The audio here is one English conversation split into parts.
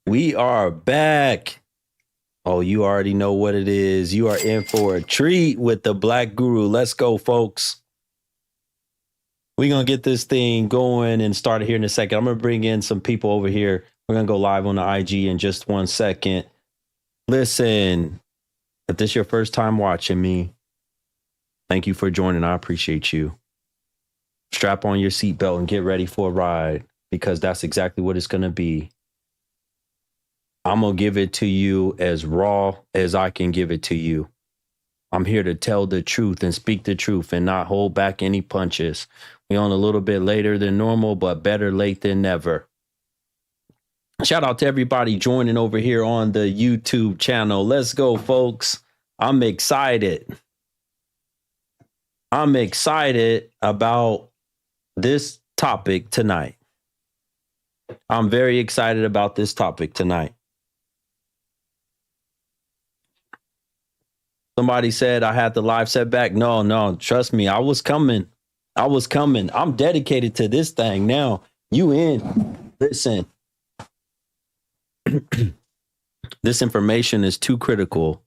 We are back. Oh, you already know what it is. You are in for a treat with the Black Guru. Let's go, folks. We're going to get this thing going and start it here in a second. I'm going to bring in some people over here. We're going to go live on the IG in just 1 second. Listen, if this is your first time watching me, thank you for joining. I appreciate you. Strap on your seatbelt and get ready for a ride, because that's exactly what it's going to be. I'm going to give it to you as raw as I can give it to you. I'm here to tell the truth and speak the truth and not hold back any punches. We're on a little bit later than normal, but better late than never. Shout out to everybody joining over here on the YouTube channel. Let's go, folks. I'm excited. I'm excited about this topic tonight. I'm very excited about this topic tonight. Somebody said I had the live setback. No, trust me. I was coming. I'm dedicated to this thing now. You in. Listen. This information is too critical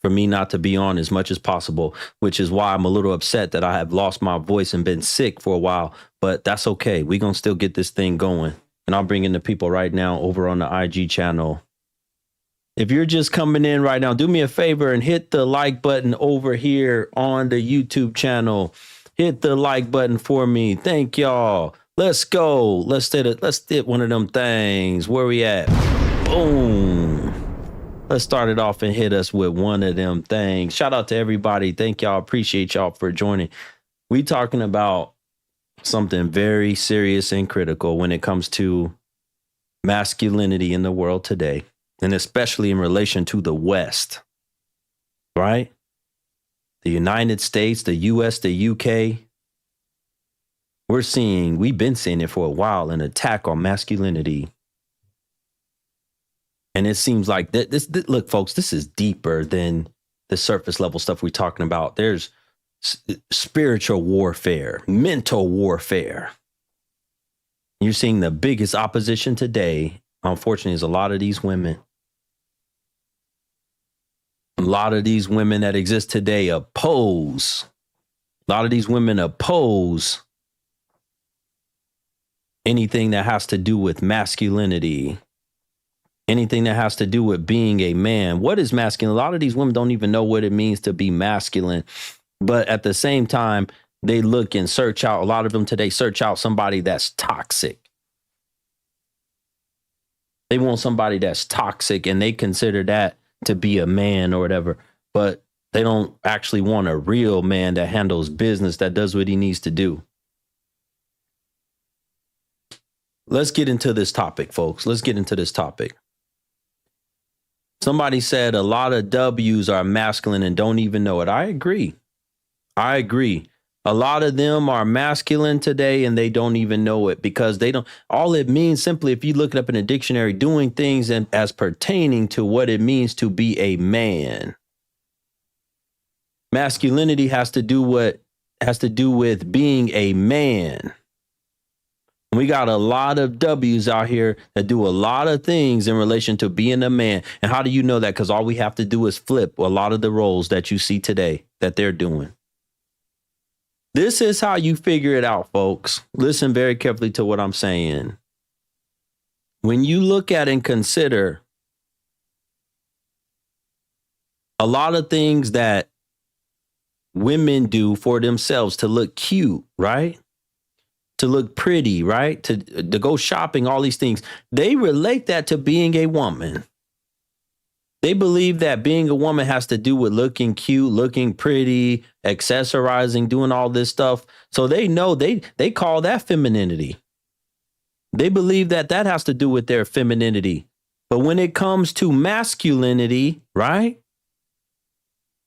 for me not to be on as much as possible, which is why I'm a little upset that I have lost my voice and been sick for a while. But that's okay. We're going to still get this thing going. And I'll bring in the people right now over on the IG channel. If you're just coming in right now, do me a favor and hit the like button over here on the YouTube channel. Hit the like button for me. Thank y'all. Let's go. Let's hit one of them things. Where we at? Boom. Let's start it off and hit us with one of them things. Shout out to everybody. Thank y'all. Appreciate y'all for joining. We talking about something very serious and critical when it comes to masculinity in the world today. And especially in relation to the West, right? The United States, the US, the UK. We've been seeing it for a while, an attack on masculinity. And it seems like look, folks, this is deeper than the surface level stuff we're talking about. There's spiritual warfare, mental warfare. You're seeing the biggest opposition today, unfortunately, is a lot of these women. A lot of these women that exist today oppose. A lot of these women oppose anything that has to do with masculinity, anything that has to do with being a man. What is masculine? A lot of these women don't even know what it means to be masculine. But at the same time, they look and search out. A lot of them today search out somebody that's toxic. They want somebody that's toxic, and they consider that to be a man or whatever, but they don't actually want a real man that handles business, that does what he needs to do. Let's get into this topic, folks. Let's get into this topic. Somebody said a lot of W's are masculine and don't even know it. I agree. A lot of them are masculine today and they don't even know it, because they don't. All it means, simply, if you look it up in a dictionary, doing things as pertaining to what it means to be a man. Masculinity has to do with being a man. We got a lot of W's out here that do a lot of things in relation to being a man. And how do you know that? Because all we have to do is flip a lot of the roles that you see today that they're doing. This is how you figure it out, folks. Listen very carefully to what I'm saying. When you look at and consider a lot of things that women do for themselves to look cute, right? To look pretty, right? To go shopping, all these things, they relate that to being a woman. They believe that being a woman has to do with looking cute, looking pretty, accessorizing, doing all this stuff. So they know they call that femininity. They believe that has to do with their femininity. But when it comes to masculinity, right?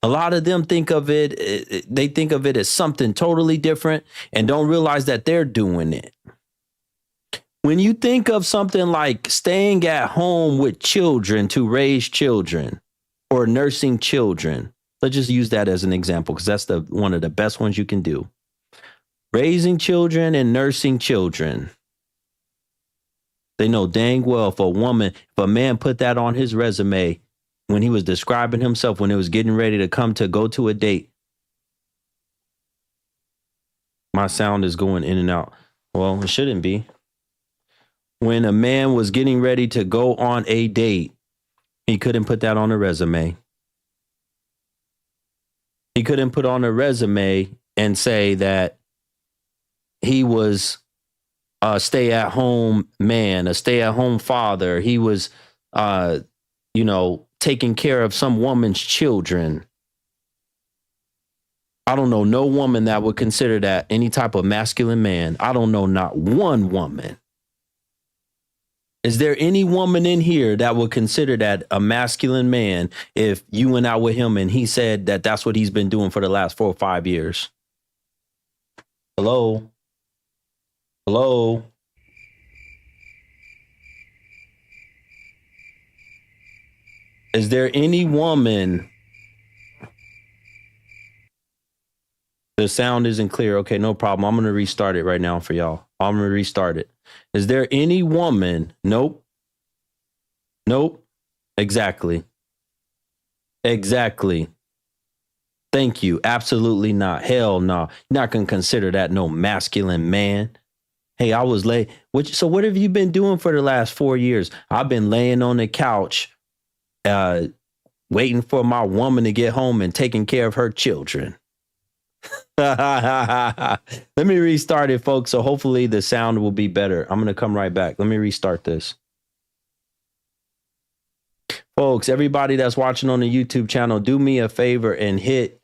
A lot of them think of it, they think of it as something totally different and don't realize that they're doing it. When you think of something like staying at home with children to raise children or nursing children, let's just use that as an example, because that's one of the best ones you can do. Raising children and nursing children. They know dang well if a man put that on his resume when he was describing himself, when it was getting ready to go to a date. My sound is going in and out. Well, it shouldn't be. When a man was getting ready to go on a date, he couldn't put that on a resume. He couldn't put on a resume and say that he was a stay-at-home man, a stay-at-home father. He was, taking care of some woman's children. I don't know no woman that would consider that any type of masculine man. I don't know not one woman. Is there any woman in here that would consider that a masculine man if you went out with him and he said that that's what he's been doing for the last 4 or 5 years? Hello? Hello? Is there any woman? The sound isn't clear. Okay, no problem. I'm going to restart it right now for y'all. I'm going to restart it. Is there any woman? Nope. Exactly. Thank you. Absolutely not. Hell no. You're not going to consider that no masculine man. Hey, I was late. So what have you been doing for the last 4 years? I've been laying on the couch, waiting for my woman to get home and taking care of her children. Let me restart it, folks. So hopefully the sound will be better. I'm going to come right back. Let me restart this. Folks, everybody that's watching on the YouTube channel, do me a favor and hit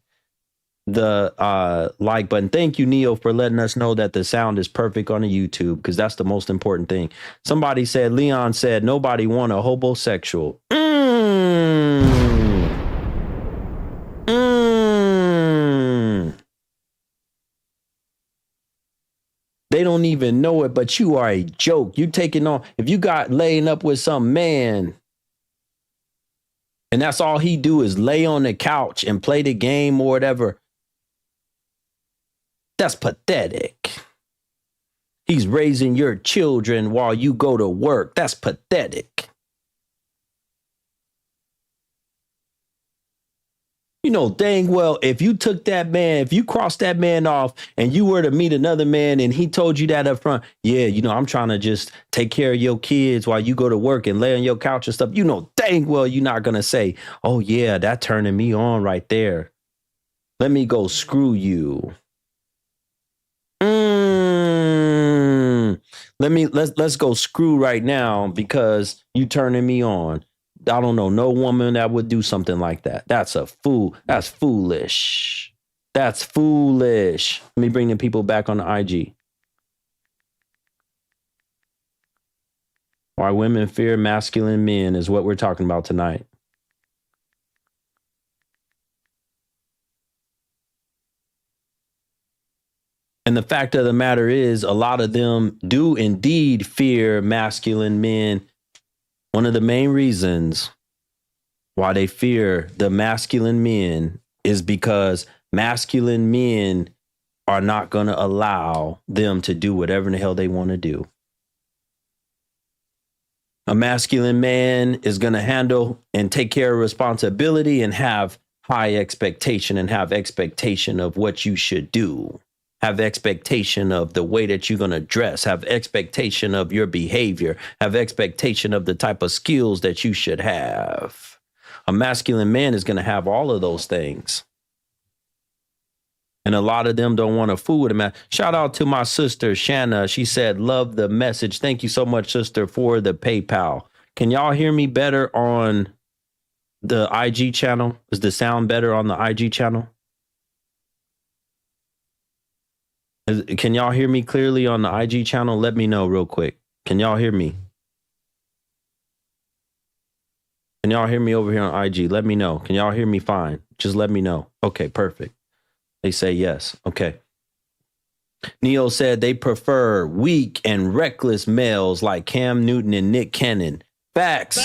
the like button. Thank you, Neo, for letting us know that the sound is perfect on the YouTube, because that's the most important thing. Somebody said, Leon said, nobody want a homosexual. They don't even know it, but you are a joke. You taking on, if you got laying up with some man and that's all he do is lay on the couch and play the game or whatever, that's pathetic. He's raising your children while you go to work. That's pathetic. You know dang well, if you took that man, if you crossed that man off and you were to meet another man and he told you that up front, yeah, I'm trying to just take care of your kids while you go to work and lay on your couch and stuff, dang well you're not going to say, oh yeah, that turning me on right there. Let me go screw you. Let's go screw right now because you turning me on. I don't know no woman that would do something like that. That's a fool. That's foolish. That's foolish. Let me bring the people back on the IG. Why women fear masculine men is what we're talking about tonight. And the fact of the matter is, a lot of them do indeed fear masculine men. One of the main reasons why they fear the masculine men is because masculine men are not going to allow them to do whatever the hell they want to do. A masculine man is going to handle and take care of responsibility and have high expectation and have expectation of what you should do. Have expectation of the way that you're going to dress, have expectation of your behavior, have expectation of the type of skills that you should have. A masculine man is going to have all of those things. And a lot of them don't want to fool with him. Shout out to my sister, Shanna. She said, love the message. Thank you so much, sister, for the PayPal. Can y'all hear me better on the IG channel? Is the sound better on the IG channel? Can y'all hear me clearly on the IG channel? Let me know real quick. Can y'all hear me? Can y'all hear me over here on IG? Let me know. Can y'all hear me fine? Just let me know. Okay, perfect. They say yes. Okay. Neo said they prefer weak and reckless males like Cam Newton and Nick Cannon. Facts.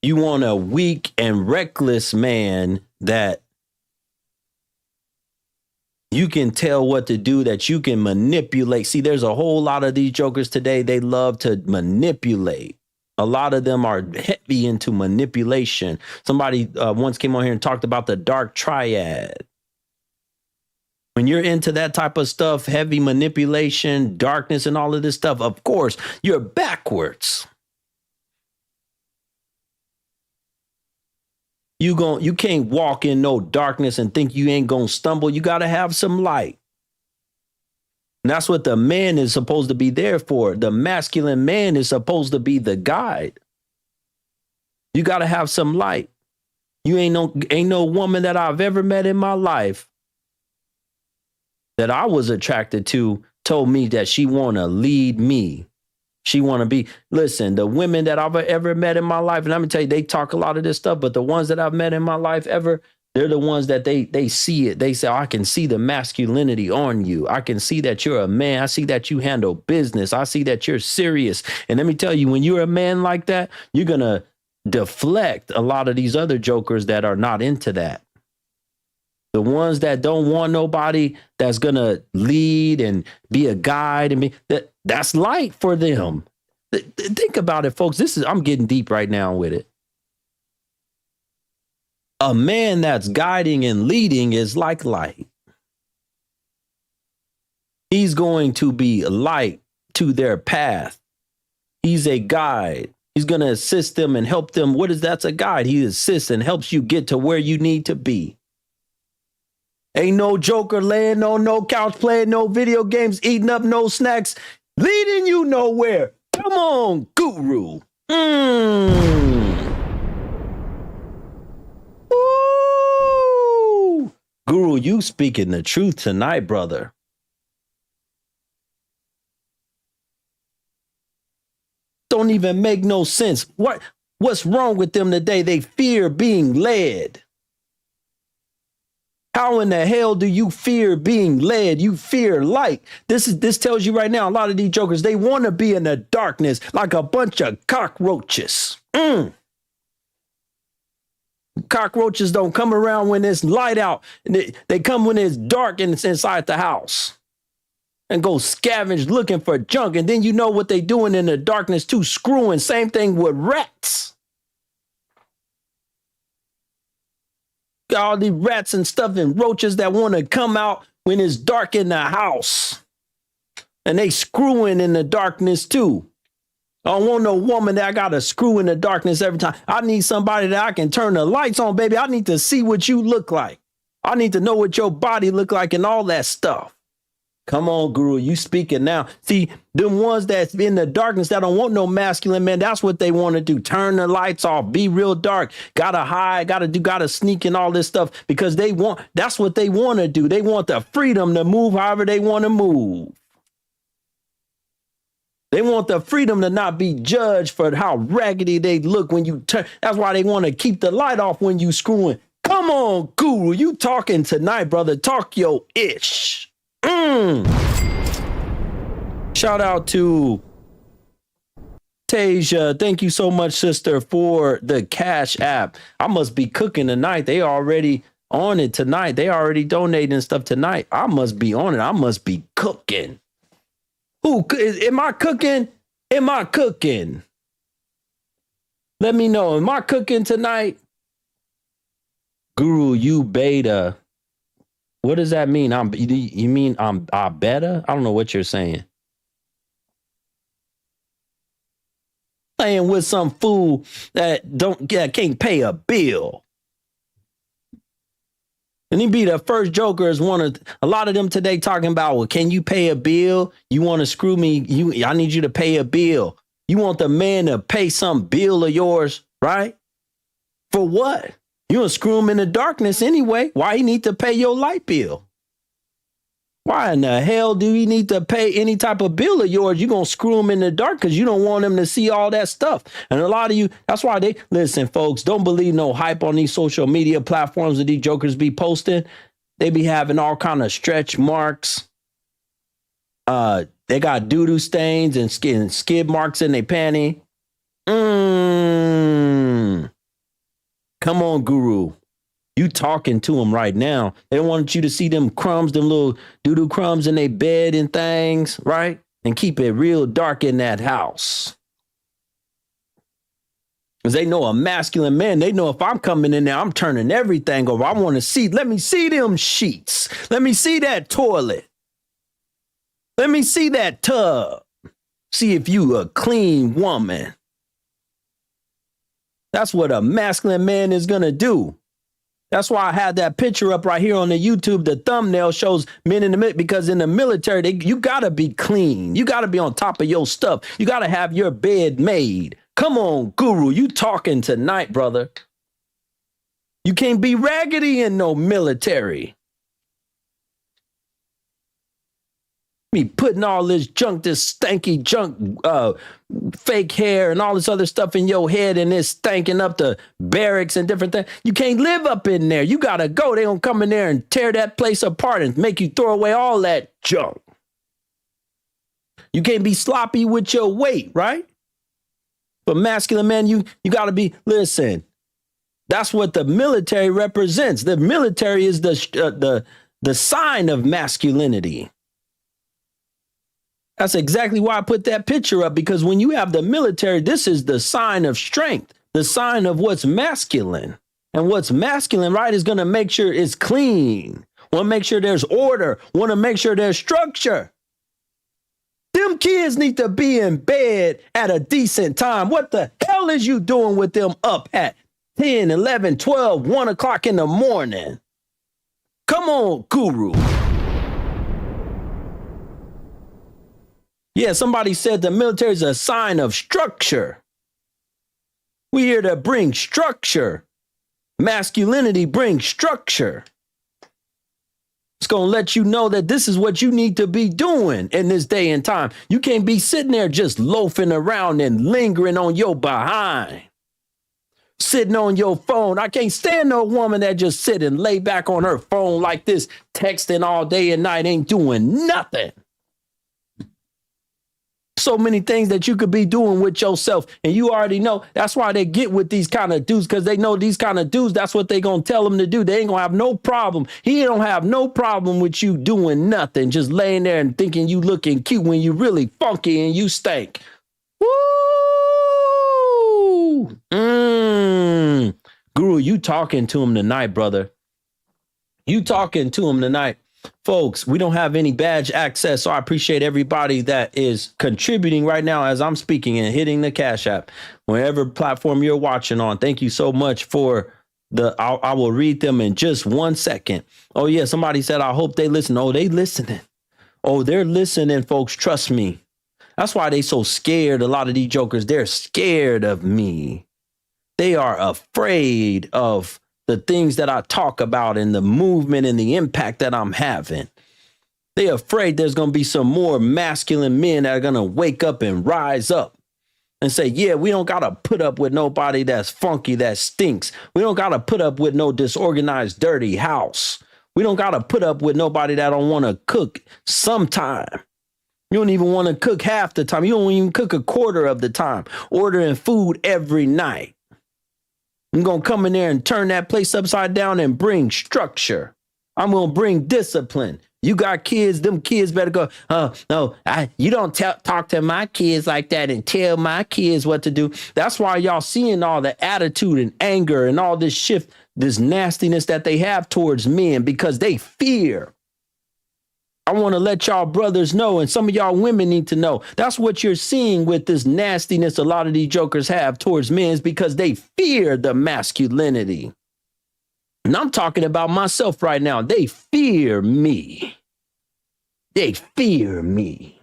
You want a weak and reckless man that you can tell what to do, that you can manipulate. See, there's a whole lot of these jokers today. They love to manipulate. A lot of them are heavy into manipulation. Somebody once came on here and talked about the dark triad. When you're into that type of stuff, heavy manipulation, darkness, and all of this stuff, of course, you're backwards. You can't walk in no darkness and think you ain't gonna stumble. You got to have some light. And that's what the man is supposed to be there for. The masculine man is supposed to be the guide. You got to have some light. You ain't no woman that I've ever met in my life that I was attracted to told me that she want to lead me. She want to be, listen, the women that I've ever met in my life, and I'm going to tell you, they talk a lot of this stuff, but the ones that I've met in my life ever, they're the ones that they see it. They say, oh, I can see the masculinity on you. I can see that you're a man. I see that you handle business. I see that you're serious. And let me tell you, when you're a man like that, you're going to deflect a lot of these other jokers that are not into that. The ones that don't want nobody that's going to lead and be a guide and that's light for them. Think about it, folks. I'm getting deep right now with it. A man that's guiding and leading is like light. He's going to be light to their path. He's a guide. He's going to assist them and help them. That's a guide. He assists and helps you get to where you need to be. Ain't no joker laying on no couch, playing no video games, eating up no snacks, leading you nowhere. Come on, guru. Ooh. Guru, you speaking the truth tonight, brother. Don't even make no sense. What's wrong with them today? They fear being led. How in the hell do you fear being led? You fear light. This tells you right now, a lot of these jokers, they want to be in the darkness like a bunch of cockroaches. Cockroaches don't come around when it's light out. They come when it's dark and it's inside the house and go scavenge looking for junk. And then you know what they doing in the darkness too, screwing. Same thing with rats. Got all these rats and stuff and roaches that want to come out when it's dark in the house. And they screwing in the darkness too. I don't want no woman that I got to screw in the darkness every time. I need somebody that I can turn the lights on, baby. I need to see what you look like. I need to know what your body look like and all that stuff. Come on, Guru, you speaking now. See, them ones that's in the darkness that don't want no masculine man, that's what they want to do. Turn the lights off, be real dark, gotta hide, gotta sneak and all this stuff because that's what they want to do. They want the freedom to move however they want to move. They want the freedom to not be judged for how raggedy they look when you turn. That's why they want to keep the light off when you screwing. Come on, Guru, you talking tonight, brother. Talk your ish. Shout out to Tasia. Thank you so much, sister, for the Cash App. I must be cooking tonight. They already on it tonight. They already donating stuff tonight. I must be on it. I must be cooking. Am I cooking? Am I cooking? Let me know. Am I cooking tonight? Guru, you beta. What does that mean? You mean I'm better? I don't know what you're saying. Playing with some fool that can't pay a bill. And he be the first joker is a lot of them today talking about, well, can you pay a bill? You want to screw me? I need you to pay a bill. You want the man to pay some bill of yours, right? For what? You gonna screw him in the darkness anyway. Why he need to pay your light bill? Why in the hell do you need to pay any type of bill of yours? You gonna screw him in the dark because you don't want him to see all that stuff. And a lot of you, that's why listen, folks, don't believe no hype on these social media platforms that these jokers be posting. They be having all kind of stretch marks. They got doo-doo stains and skid marks in their panty. Come on, Guru. You talking to them right now. They want you to see them crumbs, them little doo-doo crumbs in their bed and things, right? And keep it real dark in that house. Because they know a masculine man, they know if I'm coming in there, I'm turning everything over. I want to see, let me see them sheets. Let me see that toilet. Let me see that tub. See if you a clean woman. That's what a masculine man is going to do. That's why I had that picture up right here on the YouTube. The thumbnail shows men in the military, because in the military, you got to be clean. You got to be on top of your stuff. You got to have your bed made. Come on, Guru, you talking tonight, brother. You can't be raggedy in no military. Me putting all this junk, this stanky junk, fake hair and all this other stuff in your head, and it's stanking up the barracks and different things. You can't live up in there. You got to go. They don't come in there and tear that place apart and make you throw away all that junk. You can't be sloppy with your weight, right? But masculine man, you got to be, listen, that's what the military represents. The military is the sign of masculinity. That's exactly why I put that picture up, because when you have the military, this is the sign of strength, the sign of what's masculine. And what's masculine, right, is going to make sure it's clean. Want to make sure there's order. Want to make sure there's structure. Them kids need to be in bed at a decent time. What the hell is you doing with them up at 10, 11, 12, 1 o'clock in the morning? Come on, Guru. Yeah, somebody said the military is a sign of structure. We're here to bring structure. Masculinity brings structure. It's going to let you know that this is what you need to be doing in this day and time. You can't be sitting there just loafing around and lingering on your behind. Sitting on your phone. I can't stand no woman that just sit and lay back on her phone like this, texting all day and night, ain't doing nothing. So many things that you could be doing with yourself, and you already know. That's why they get with these kind of dudes, because they know these kind of dudes, that's what they gonna tell them to do. They ain't gonna have no problem. He don't have no problem with you doing nothing, just laying there and thinking you looking cute when you really funky and you stink. Woo! Guru, you talking to him tonight, brother. You talking to him tonight. Folks, we don't have any badge access, so I appreciate everybody that is contributing right now as I'm speaking and hitting the Cash App, wherever platform you're watching on. Thank you so much for I will read them in just 1 second. Oh, yeah, somebody said, I hope they listen. Oh, they listening. Oh, they're listening, folks. Trust me. That's why they so scared. A lot of these jokers, they're scared of me. They are afraid of the things that I talk about and the movement and the impact that I'm having. They're afraid there's going to be some more masculine men that are going to wake up and rise up and say, yeah, we don't got to put up with nobody that's funky, that stinks. We don't got to put up with no disorganized, dirty house. We don't got to put up with nobody that don't want to cook sometime. You don't even want to cook half the time. You don't even cook a quarter of the time, ordering food every night. I'm going to come in there and turn that place upside down and bring structure. I'm going to bring discipline. You got kids, them kids better go, no, you don't talk to my kids like that and tell my kids what to do. That's why y'all seeing all the attitude and anger and all this shift, this nastiness that they have towards men, because they fear. I want to let y'all brothers know, and some of y'all women need to know, that's what you're seeing with this nastiness a lot of these jokers have towards men, is because they fear the masculinity. And I'm talking about myself right now. They fear me. They fear me.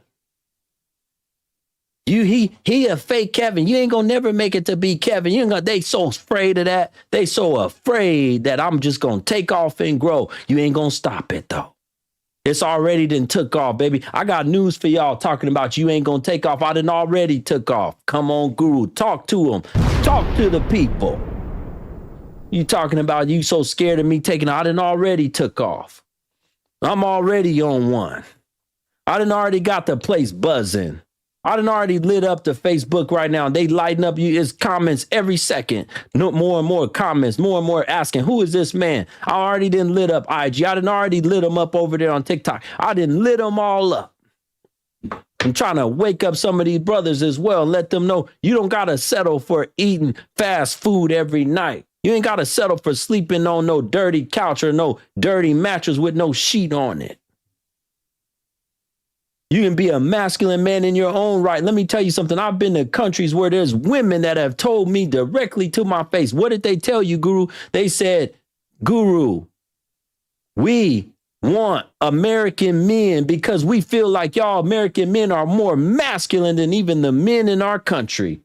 He a fake Kevin. You ain't gonna never make it to be Kevin. You ain't gonna, they so afraid of that. They so afraid that I'm just gonna take off and grow. You ain't gonna stop it though. It's already done took off, baby. I got news for y'all talking about you ain't gonna take off. I done already took off. Come on, Guru. Talk to them. Talk to the people. You talking about you so scared of me taking, I done already took off. I'm already on one. I done already got the place buzzing. I done already lit up the Facebook right now. They lighting up you. It's comments every second. No more and more comments, more and more asking, who is this man? I already didn't lit up IG. I done already lit them up over there on TikTok. I didn't lit them all up. I'm trying to wake up some of these brothers as well and let them know you don't got to settle for eating fast food every night. You ain't got to settle for sleeping on no dirty couch or no dirty mattress with no sheet on it. You can be a masculine man in your own right. Let me tell you something. I've been to countries where there's women that have told me directly to my face. What did they tell you, Guru? They said, Guru, we want American men because we feel like y'all American men are more masculine than even the men in our country.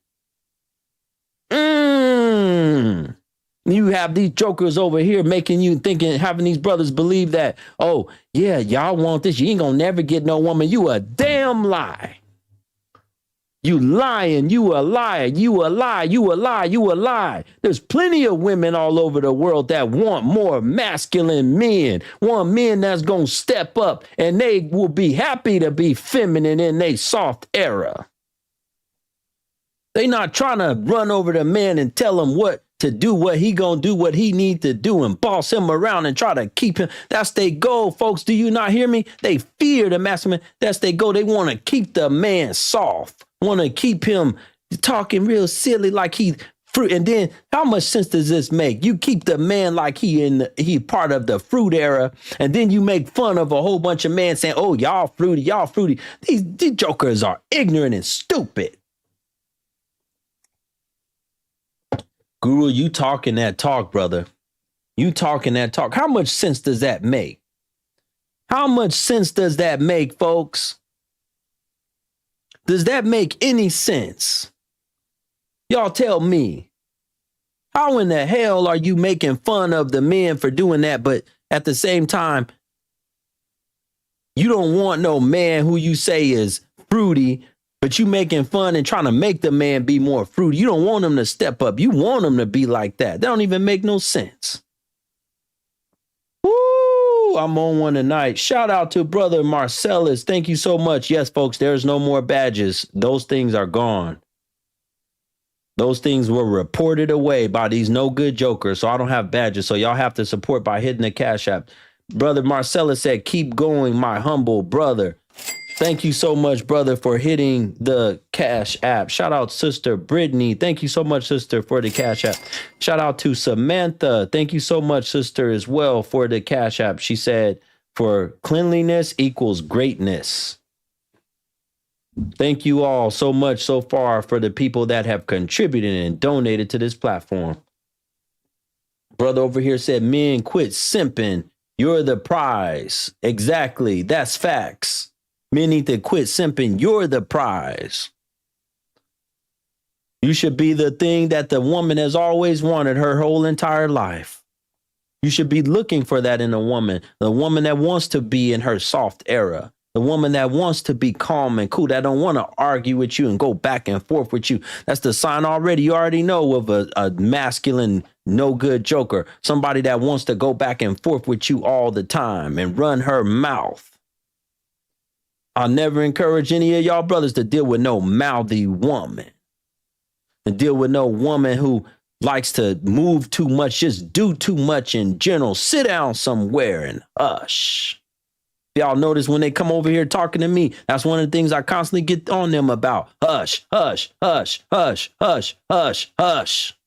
You have these jokers over here making you thinking, having these brothers believe that, oh, yeah, y'all want this. You ain't gonna never get no woman. You a damn lie. You lying. You a liar. You a lie. You a lie. You a lie. There's plenty of women all over the world that want more masculine men, want men that's gonna step up and they will be happy to be feminine in their soft era. They not trying to run over the man and tell him what to do, what he gonna do, what he need to do, and boss him around and try to keep him. That's their goal, folks. Do you not hear me? They fear the masculine. That's their goal. They want to keep the man soft, want to keep him talking real silly like he fruit. And then how much sense does this make? You keep the man like he part of the fruit era, and then you make fun of a whole bunch of men saying, oh, y'all fruity, y'all fruity. These jokers are ignorant and stupid. Guru, you talking that talk, brother. You talking that talk. How much sense does that make? How much sense does that make, folks? Does that make any sense? Y'all tell me. How in the hell are you making fun of the men for doing that, but at the same time, you don't want no man who you say is fruity, but you making fun and trying to make the man be more fruity. You don't want him to step up. You want him to be like that. That don't even make no sense. Woo, I'm on one tonight. Shout out to brother Marcellus. Thank you so much. Yes, folks, there's no more badges. Those things are gone. Those things were reported away by these no good jokers. So I don't have badges. So y'all have to support by hitting the Cash App. Brother Marcellus said, keep going, my humble brother. Thank you so much, brother, for hitting the Cash App. Shout out, Sister Brittany. Thank you so much, sister, for the Cash App. Shout out to Samantha. Thank you so much, sister, as well, for the Cash App. She said, for cleanliness equals greatness. Thank you all so much so far for the people that have contributed and donated to this platform. Brother over here said, men, quit simping. You're the prize. Exactly. That's facts. Men need to quit simping. You're the prize. You should be the thing that the woman has always wanted her whole entire life. You should be looking for that in a woman. The woman that wants to be in her soft era. The woman that wants to be calm and cool, that don't want to argue with you and go back and forth with you. That's the sign already. You already know of a masculine, no good joker. Somebody that wants to go back and forth with you all the time and run her mouth. I'll never encourage any of y'all brothers to deal with no mouthy woman. To deal with no woman who likes to move too much, just do too much in general. Sit down somewhere and hush. Y'all notice when they come over here talking to me, that's one of the things I constantly get on them about. Hush, hush, hush, hush, hush, hush, hush.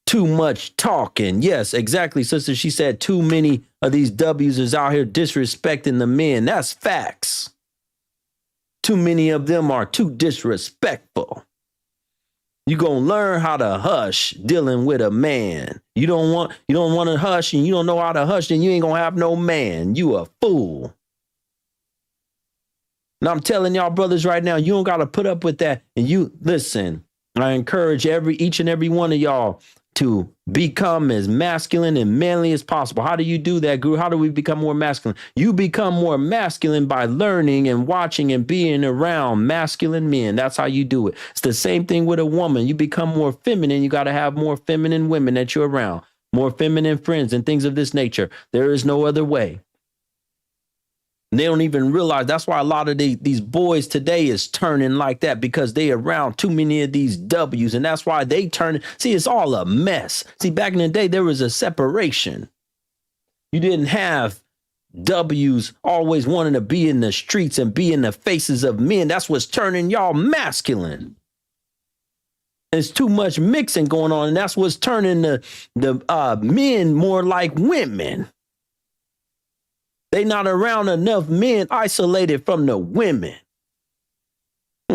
Too much talking. Yes, exactly, sister. She said too many of these W's is out here disrespecting the men. That's facts. Too many of them are too disrespectful. You're going to learn how to hush dealing with a man. You don't want to hush and you don't know how to hush, then you ain't going to have no man. You a fool. And I'm telling y'all brothers right now, you don't got to put up with that. And you listen, I encourage each and every one of y'all to become as masculine and manly as possible. How do you do that, Guru? How do we become more masculine? You become more masculine by learning and watching and being around masculine men. That's how you do it. It's the same thing with a woman. You become more feminine. You got to have more feminine women that you're around, more feminine friends and things of this nature. There is no other way. And they don't even realize that's why a lot of these boys today is turning like that, because they around too many of these W's. And that's why they turn. See, it's all a mess. See, back in the day, there was a separation. You didn't have W's always wanting to be in the streets and be in the faces of men. That's what's turning y'all masculine. There's too much mixing going on, and that's what's turning the men more like women. They not around enough men, isolated from the women.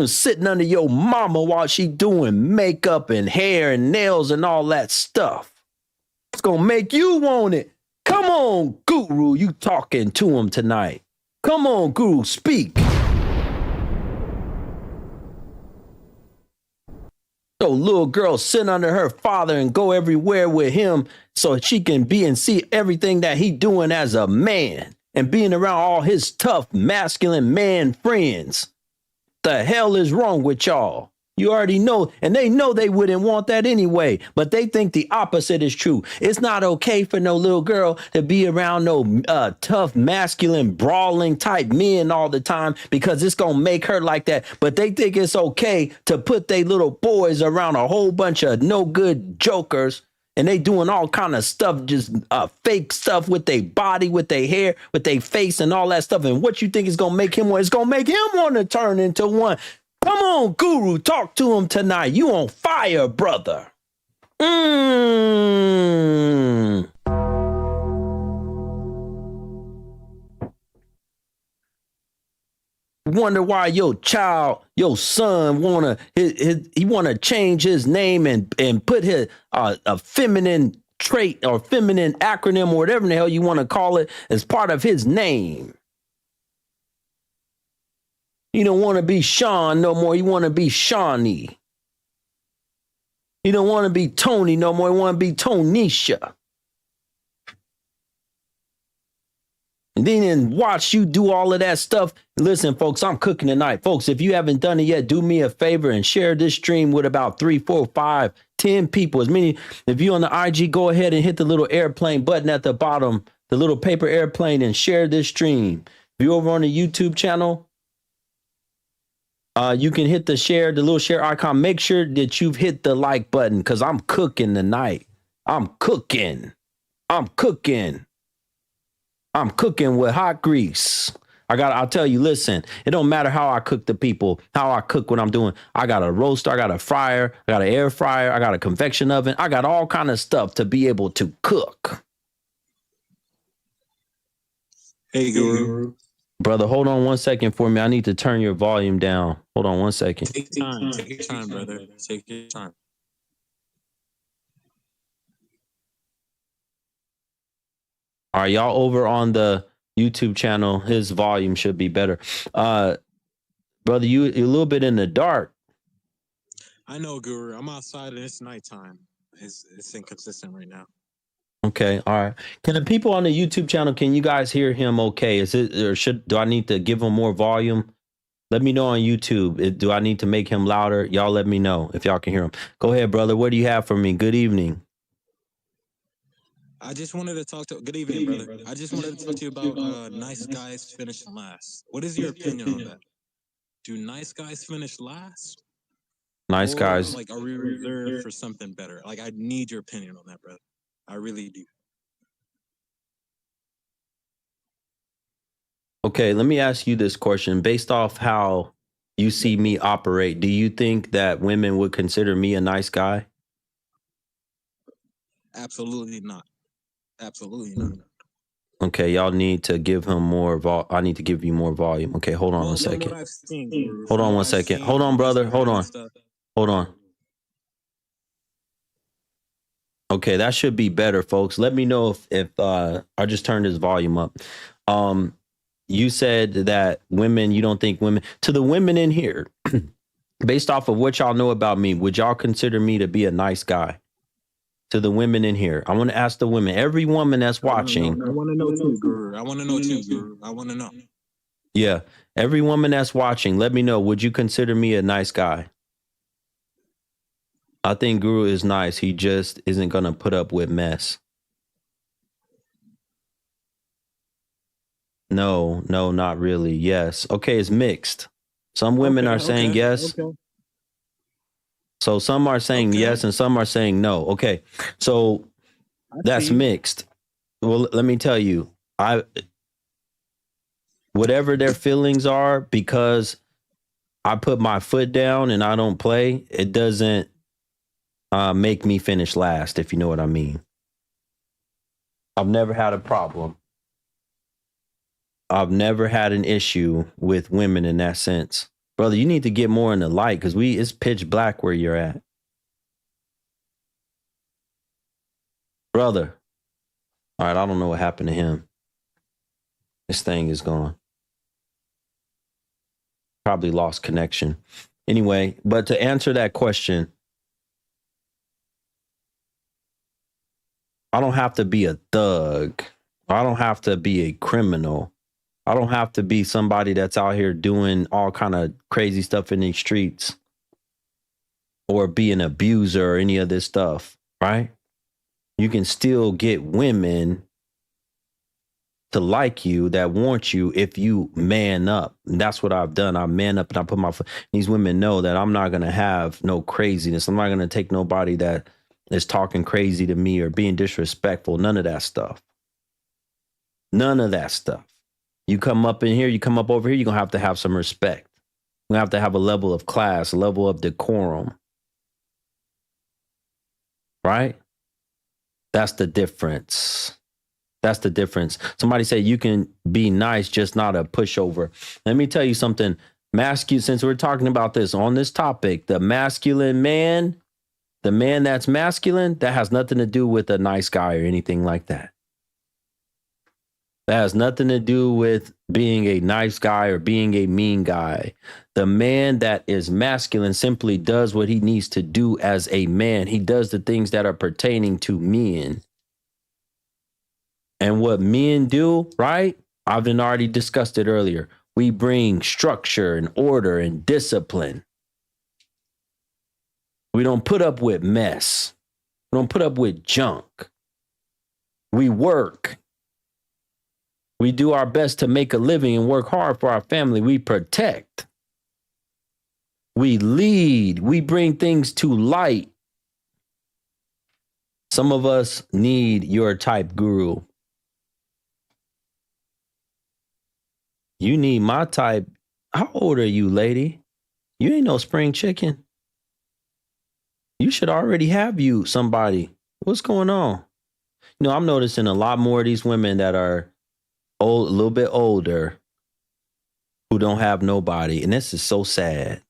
Sitting under your mama while she doing makeup and hair and nails and all that stuff. It's gonna make you want it. Come on, Guru, you talking to him tonight. Come on, Guru, speak. So little girl sit under her father and go everywhere with him so she can be and see everything that he doing as a man and being around all his tough, masculine man friends. The hell is wrong with y'all? You already know, and they know they wouldn't want that anyway, but they think the opposite is true. It's not okay for no little girl to be around no tough, masculine, brawling type men all the time because it's going to make her like that. But they think it's okay to put their little boys around a whole bunch of no good jokers, and they doing all kind of stuff, just fake stuff with their body, with their hair, with their face and all that stuff. And what you think is going to make him want? It's going to make him want to turn into one. Come on, Guru, talk to him tonight. You on fire, brother. Wonder why your child, your son, he wanna change his name and put his a feminine trait or feminine acronym or whatever the hell you want to call it as part of his name. You don't want to be Sean no more. You want to be Shawnee. You don't want to be Tony no more. You want to be Tonisha. And then watch you do all of that stuff. Listen, folks, I'm cooking tonight. Folks, if you haven't done it yet, do me a favor and share this stream with about 3, 4, 5, 10 people. As many, if you're on the IG, go ahead and hit the little airplane button at the bottom, the little paper airplane, and share this stream. If you're over on the YouTube channel, you can hit the little share icon. Make sure that you've hit the like button because I'm cooking tonight. I'm cooking with hot grease. I'll tell you, listen, it don't matter how I cook the people, how I cook what I'm doing. I got a roaster, I got a fryer, I got an air fryer, I got a convection oven. I got all kind of stuff to be able to cook. Hey, Guru. Brother, hold on 1 second for me. I need to turn your volume down. Hold on 1 second. Take your time, brother. Take your time. All right, y'all over on the YouTube channel, his volume should be better. Brother, you're a little bit in the dark. I know, Guru. I'm outside and it's nighttime. It's inconsistent right now. Okay, all right. Can the people on the YouTube channel, can you guys hear him okay? Is it, or do I need to give him more volume? Let me know on YouTube. Do I need to make him louder? Y'all let me know if y'all can hear him. Go ahead, brother. What do you have for me? Good evening. I just wanted to talk to good evening, brother. I just wanted to talk to you about nice guys finishing last. What is your opinion on that? Do nice guys finish last? Nice guys. Like, are we reserved for something better? Like, I need your opinion on that, brother. I really do. Okay, let me ask you this question. Based off how you see me operate, do you think that women would consider me a nice guy? Absolutely not. Absolutely not. Okay, y'all need to give him more I need to give you more volume. Okay, hold on 1 second. Hold on 1 second. Hold on, brother. Hold on. Hold on. Okay, that should be better, folks. Let me know if I just turned his volume up. You said that women, you don't think women, to the women in here, based off of what y'all know about me, would y'all consider me to be a nice guy? To the women in here, I want to ask the women, every woman that's watching. I want to know too, Guru. I want to know too, Guru. I want to know. Yeah, every woman that's watching, let me know, would you consider me a nice guy? I think Guru is nice. He just isn't going to put up with mess. No, not really. Yes. Okay, it's mixed. Some women are saying yes. Okay. So some are saying yes and some are saying no. Okay. So that's mixed. Well, let me tell you, whatever their feelings are, because I put my foot down and I don't play, it doesn't make me finish last, if you know what I mean. I've never had a problem. I've never had an issue with women in that sense. Brother, you need to get more in the light because it's pitch black where you're at. Brother. All right, I don't know what happened to him. This thing is gone. Probably lost connection. Anyway, but to answer that question, I don't have to be a thug. I don't have to be a criminal. I don't have to be somebody that's out here doing all kind of crazy stuff in these streets or be an abuser or any of this stuff, right? You can still get women to like you, that want you, if you man up. And that's what I've done. I man up and I put my foot. These women know that I'm not going to have no craziness. I'm not going to take nobody that is talking crazy to me or being disrespectful. None of that stuff. None of that stuff. You come up in here, you come up over here, you're going to have some respect. You're going to have a level of class, a level of decorum. Right? That's the difference. That's the difference. Somebody say you can be nice, just not a pushover. Let me tell you something. Masculine, since we're talking about this on this topic, the masculine man, the man that's masculine, that has nothing to do with a nice guy or anything like that. That has nothing to do with being a nice guy or being a mean guy. The man that is masculine simply does what he needs to do as a man. He does the things that are pertaining to men. And what men do, right? I've already discussed it earlier. We bring structure and order and discipline. We don't put up with mess. We don't put up with junk. We work. We do our best to make a living and work hard for our family. We protect. We lead. We bring things to light. Some of us need your type guru. You need my type. How old are you, lady? You ain't no spring chicken. You should already have you somebody. What's going on? You know, I'm noticing a lot more of these women that are old, a little bit older, who don't have nobody. And this is so sad.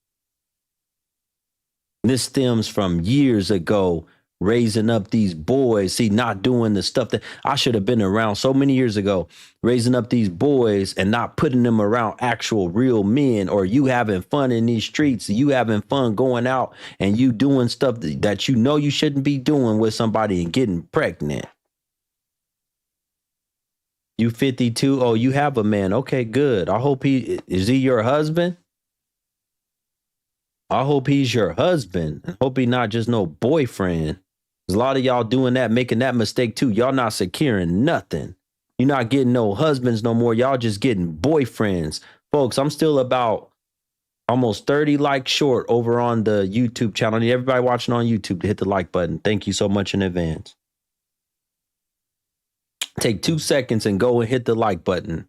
This stems from years ago, raising up these boys, see, not doing the stuff that I should have been around so many years ago, raising up these boys and not putting them around actual real men, or you having fun in these streets, you having fun going out and you doing stuff that you know you shouldn't be doing with somebody and getting pregnant. You 52. Oh, you have a man. Okay, good. I hope is he your husband? I hope he's your husband. I hope he not just no boyfriend. There's a lot of y'all doing that, making that mistake too. Y'all not securing nothing. You're not getting no husbands no more. Y'all just getting boyfriends. Folks, I'm still about almost 30 likes short over on the YouTube channel. I need everybody watching on YouTube to hit the like button. Thank you so much in advance. Take 2 seconds and go and hit the like button.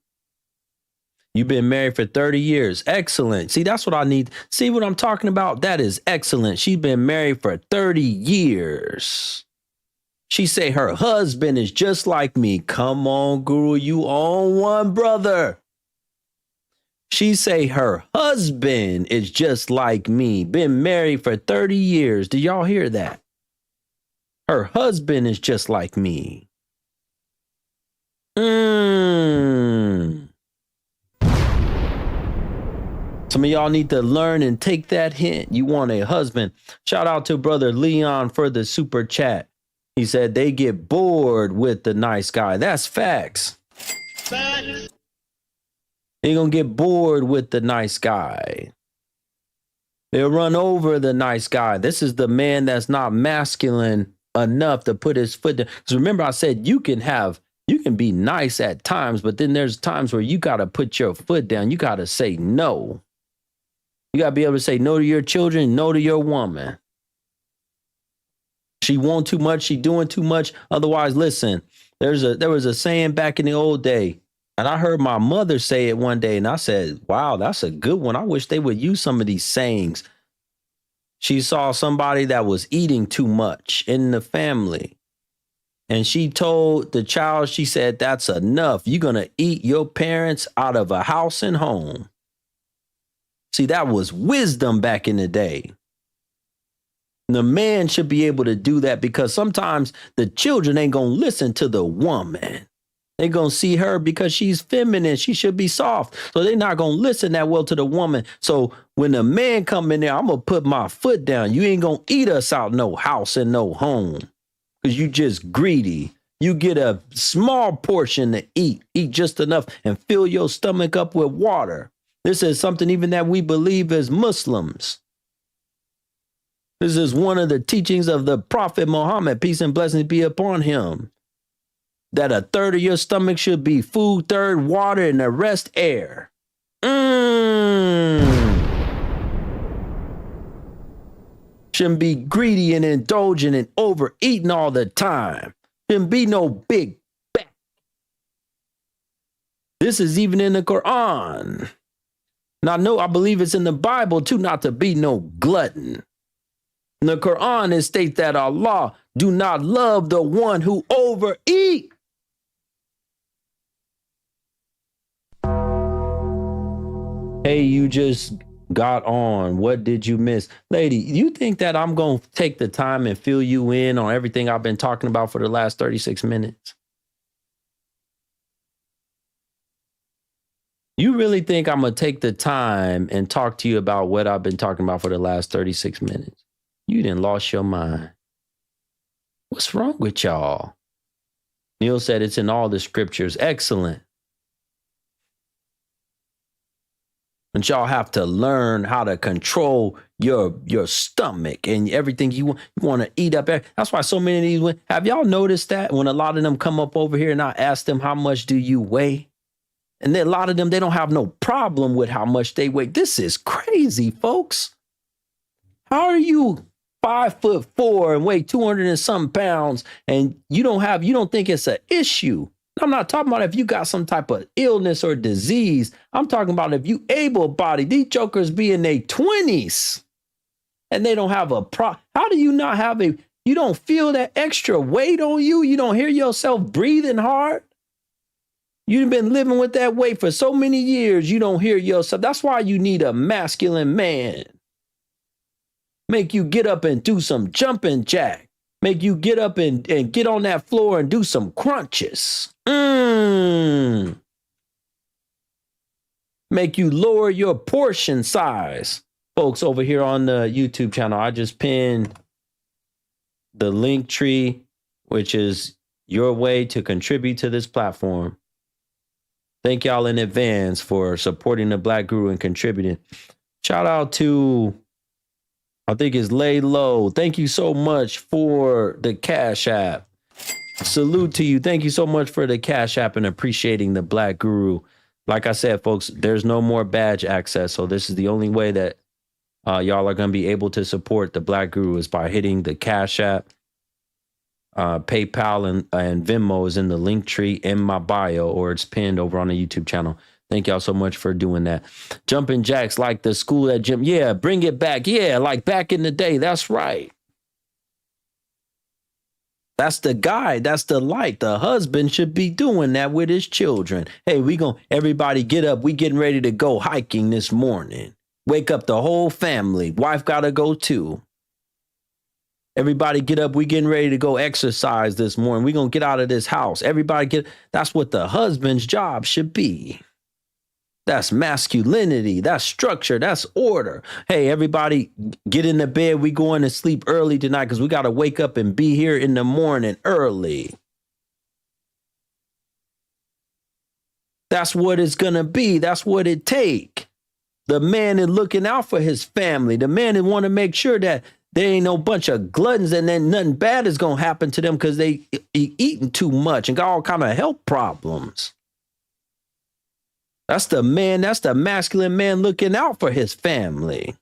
You've been married for 30 years. Excellent. See, that's what I need. See what I'm talking about? That is excellent. She's been married for 30 years. She say her husband is just like me. Come on, Guru, you own one, brother. She say her husband is just like me. Been married for 30 years. Did y'all hear that? Her husband is just like me. Some of y'all need to learn and take that hint. You want a husband. Shout out to brother Leon for the super chat. He said they get bored with the nice guy. That's facts. Facts. They're going to get bored with the nice guy. They'll run over the nice guy. This is the man that's not masculine enough to put his foot down. Because remember I said you can have You can be nice at times, but then there's times where you got to put your foot down. You got to say no. You got to be able to say no to your children, no to your woman. She want too much. She doing too much. Otherwise, listen, there was a saying back in the old day, and I heard my mother say it one day, and I said, wow, that's a good one. I wish they would use some of these sayings. She saw somebody that was eating too much in the family. And she told the child, she said, that's enough. You're going to eat your parents out of a house and home. See, that was wisdom back in the day. The man should be able to do that because sometimes the children ain't going to listen to the woman. They're going to see her because she's feminine. She should be soft. So they're not going to listen that well to the woman. So when the man come in there, I'm going to put my foot down. You ain't going to eat us out no house and no home because you just greedy. You get a small portion to eat just enough and fill your stomach up with water. This is something even that we believe as Muslims. This is one of the teachings of the Prophet Muhammad, peace and blessings be upon him. That a third of your stomach should be food, third water, and the rest air. Shouldn't be greedy and indulgent and overeating all the time. Shouldn't be no big back. This is even in the Quran. Now, no, I believe it's in the Bible too, not to be no glutton. In the Quran, it states that Allah do not love the one who overeat. Hey, you just got on. What did you miss? Lady, you think that I'm going to take the time and fill you in on everything I've been talking about for the last 36 minutes? You really think I'm going to take the time and talk to you about what I've been talking about for the last 36 minutes? You done lost your mind. What's wrong with y'all? Neil said it's in all the scriptures. Excellent. And y'all have to learn how to control your stomach and everything you want to eat up. That's why so many of these, have y'all noticed that when a lot of them come up over here and I ask them, how much do you weigh? And then a lot of them, they don't have no problem with how much they weigh. This is crazy, folks. How are you 5'4" and weigh 200 and some pounds and you don't think it's an issue? I'm not talking about if you got some type of illness or disease. I'm talking about if you able-bodied. These jokers be in their 20s and they don't have a problem. How do you not have you don't feel that extra weight on you? You don't hear yourself breathing hard? You've been living with that weight for so many years. You don't hear yourself. That's why you need a masculine man. Make you get up and do some jumping jack. Make you get up and get on that floor and do some crunches. Make you lower your portion size. Folks, over here on the YouTube channel, I just pinned the link tree, which is your way to contribute to this platform. Thank y'all in advance for supporting the Black Guru and contributing. Shout out to, I think it's Lay Low. Thank you so much for the Cash App. Salute to you. Thank you so much for the Cash App and appreciating the Black Guru. Like I said, folks, there's no more badge access. So this is the only way that y'all are going to be able to support the Black Guru is by hitting the Cash App. PayPal and Venmo is in the link tree in my bio, or it's pinned over on the YouTube channel. Thank y'all so much for doing that. Jumping jacks like the school at gym. Yeah, bring it back. Yeah, like back in the day. That's right. That's the guy. That's the light. The husband should be doing that with his children. Hey, everybody get up. We getting ready to go hiking this morning. Wake up the whole family. Wife got to go too. Everybody get up. We getting ready to go exercise this morning. We going to get out of this house. Everybody that's what the husband's job should be. That's masculinity. That's structure. That's order. Hey, everybody get in the bed. We going to sleep early tonight because we got to wake up and be here in the morning early. That's what it's going to be. That's what it take. The man is looking out for his family. The man is want to make sure that They ain't no bunch of gluttons, and then nothing bad is gonna happen to them because they eating too much and got all kind of health problems. That's the man, that's the masculine man looking out for his family.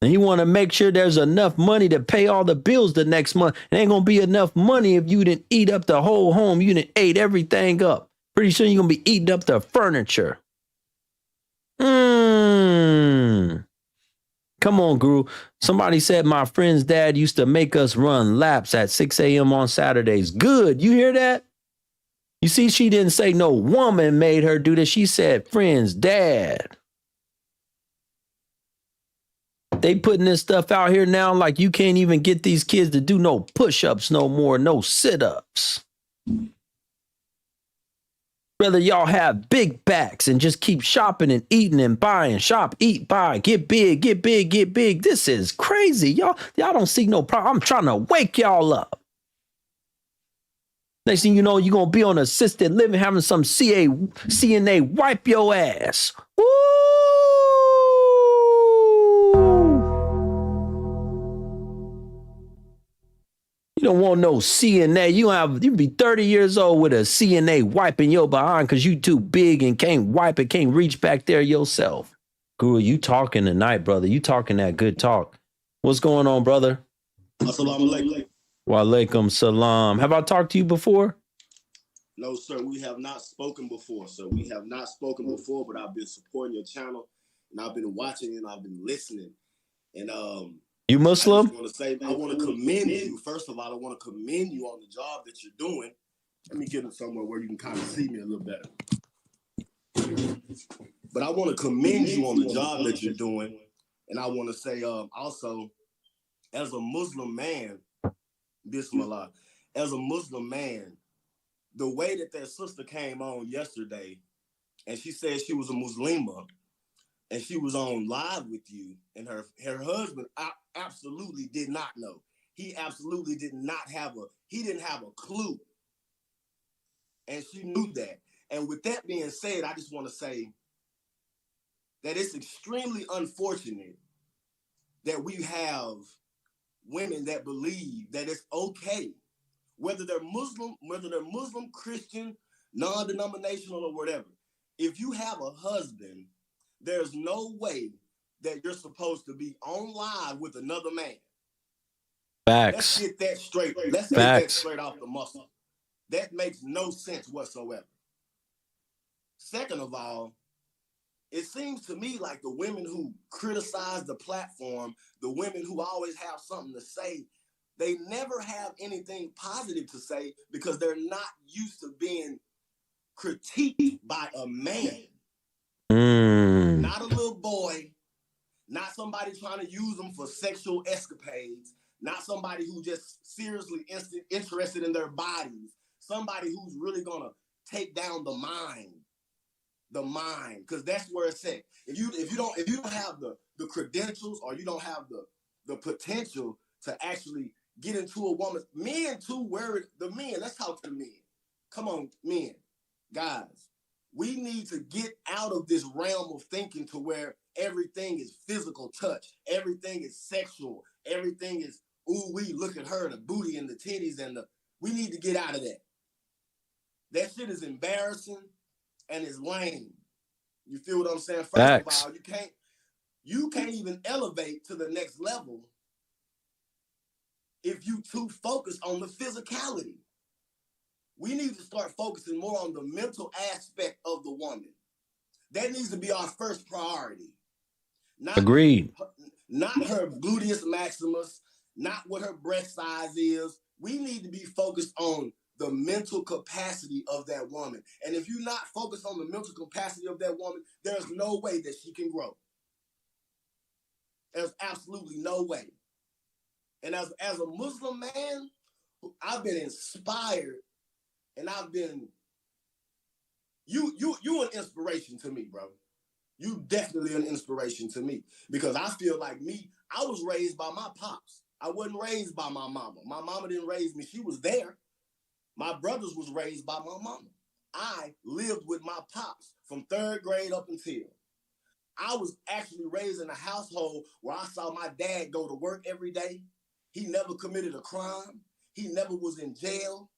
And he want to make sure there's enough money to pay all the bills the next month. It ain't going to be enough money if you didn't eat up the whole home. You didn't ate everything up. Pretty soon you're going to be eating up the furniture. Come on, Guru. Somebody said my friend's dad used to make us run laps at 6 a.m. on Saturdays. Good. You hear that? You see, she didn't say no woman made her do this. She said friend's dad. They putting this stuff out here now like you can't even get these kids to do no push-ups no more, no sit-ups. Rather y'all have big backs and just keep shopping and eating and buying, shop, eat, buy, get big, get big, get big. This is crazy. Y'all don't see no problem. I'm trying to wake y'all up. Next thing you know, you're going to be on assisted living, having some CNA wipe your ass. Woo! You don't want no CNA. You be 30 years old with a CNA wiping your behind because you too big and can't wipe it, can't reach back there yourself. Guru, you talking tonight, brother. You talking that good talk. What's going on, brother? Assalamu alaikum. Wa alaikum salam. Have I talked to you before? No, sir. We have not spoken before, sir. We have not spoken before, but I've been supporting your channel, and I've been watching and I've been listening. And you Muslim? I want to commend you. First of all, I want to commend you on the job that you're doing. Let me get it somewhere where you can kind of see me a little better. But I want to commend you on the job that you're doing. And I want to say also, as a Muslim man, Bismillah, as a Muslim man, the way that sister came on yesterday, and she said she was a Muslima, and she was on live with you, and her husband absolutely did not know. He absolutely didn't have a clue. And she knew that. And with that being said, I just want to say that it's extremely unfortunate that we have women that believe that it's okay, whether they're Muslim, Christian, non-denominational, or whatever. If you have a husband, there's no way that you're supposed to be on live with another man. Facts. Let's get that straight. Let's get that straight off the muscle. That makes no sense whatsoever. Second of all, it seems to me like the women who criticize the platform, the women who always have something to say, they never have anything positive to say because they're not used to being critiqued by a man. Not a little boy, not somebody trying to use them for sexual escapades, not somebody who just seriously interested in their bodies, somebody who's really going to take down the mind, because that's where it's at. If you don't have the credentials, or you don't have the potential to actually get into a woman's, men too, let's talk to the men. Come on, men, guys, we need to get out of this realm of thinking to where everything is physical touch, everything is sexual, everything is, ooh, we look at her, the booty and the titties, we need to get out of that. That shit is embarrassing and it's lame. You feel what I'm saying? First of all, you can't even elevate to the next level if you too focused on the physicality. We need to start focusing more on the mental aspect of the woman. That needs to be our first priority. Agreed. Not her gluteus maximus, not what her breast size is. We need to be focused on the mental capacity of that woman. And if you're not focused on the mental capacity of that woman, there's no way that she can grow. There's absolutely no way. And as a Muslim man, I've been inspired, and I've been, you an inspiration to me, bro. You definitely an inspiration to me, because I feel like I was raised by my pops. I wasn't raised by my mama. My mama didn't raise me. She was there. My brothers was raised by my mama. I lived with my pops from 3rd grade up until. I was actually raised in a household where I saw my dad go to work every day. He never committed a crime. He never was in jail.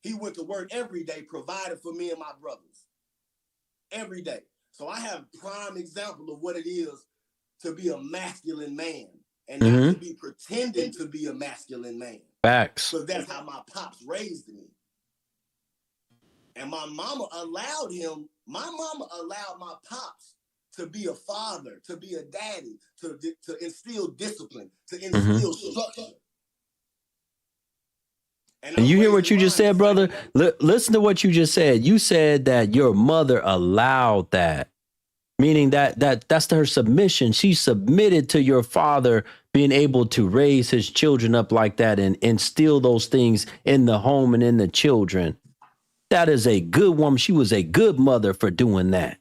He went to work every day, provided for me and my brothers. Every day. So I have a prime example of what it is to be a masculine man and not to be pretending to be a masculine man. Facts. Because that's how my pops raised me. And my mama allowed my pops to be a father, to be a daddy, to instill discipline, to instill structure. And you hear what you just said, brother? Listen to what you just said. You said that your mother allowed that, meaning that's her submission. She submitted to your father being able to raise his children up like that and instill those things in the home and in the children. That is a good woman. She was a good mother for doing that,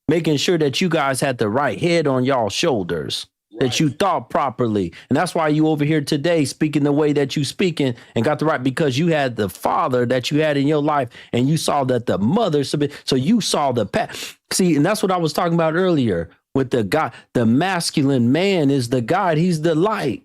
making sure that you guys had the right head on y'all's shoulders. Right. That you thought properly. And that's why you over here today speaking the way that you speaking and got the right, because you had the father that you had in your life and you saw that the mother submit. So you saw the path. See, and that's what I was talking about earlier with the God. The masculine man is the God. He's the light.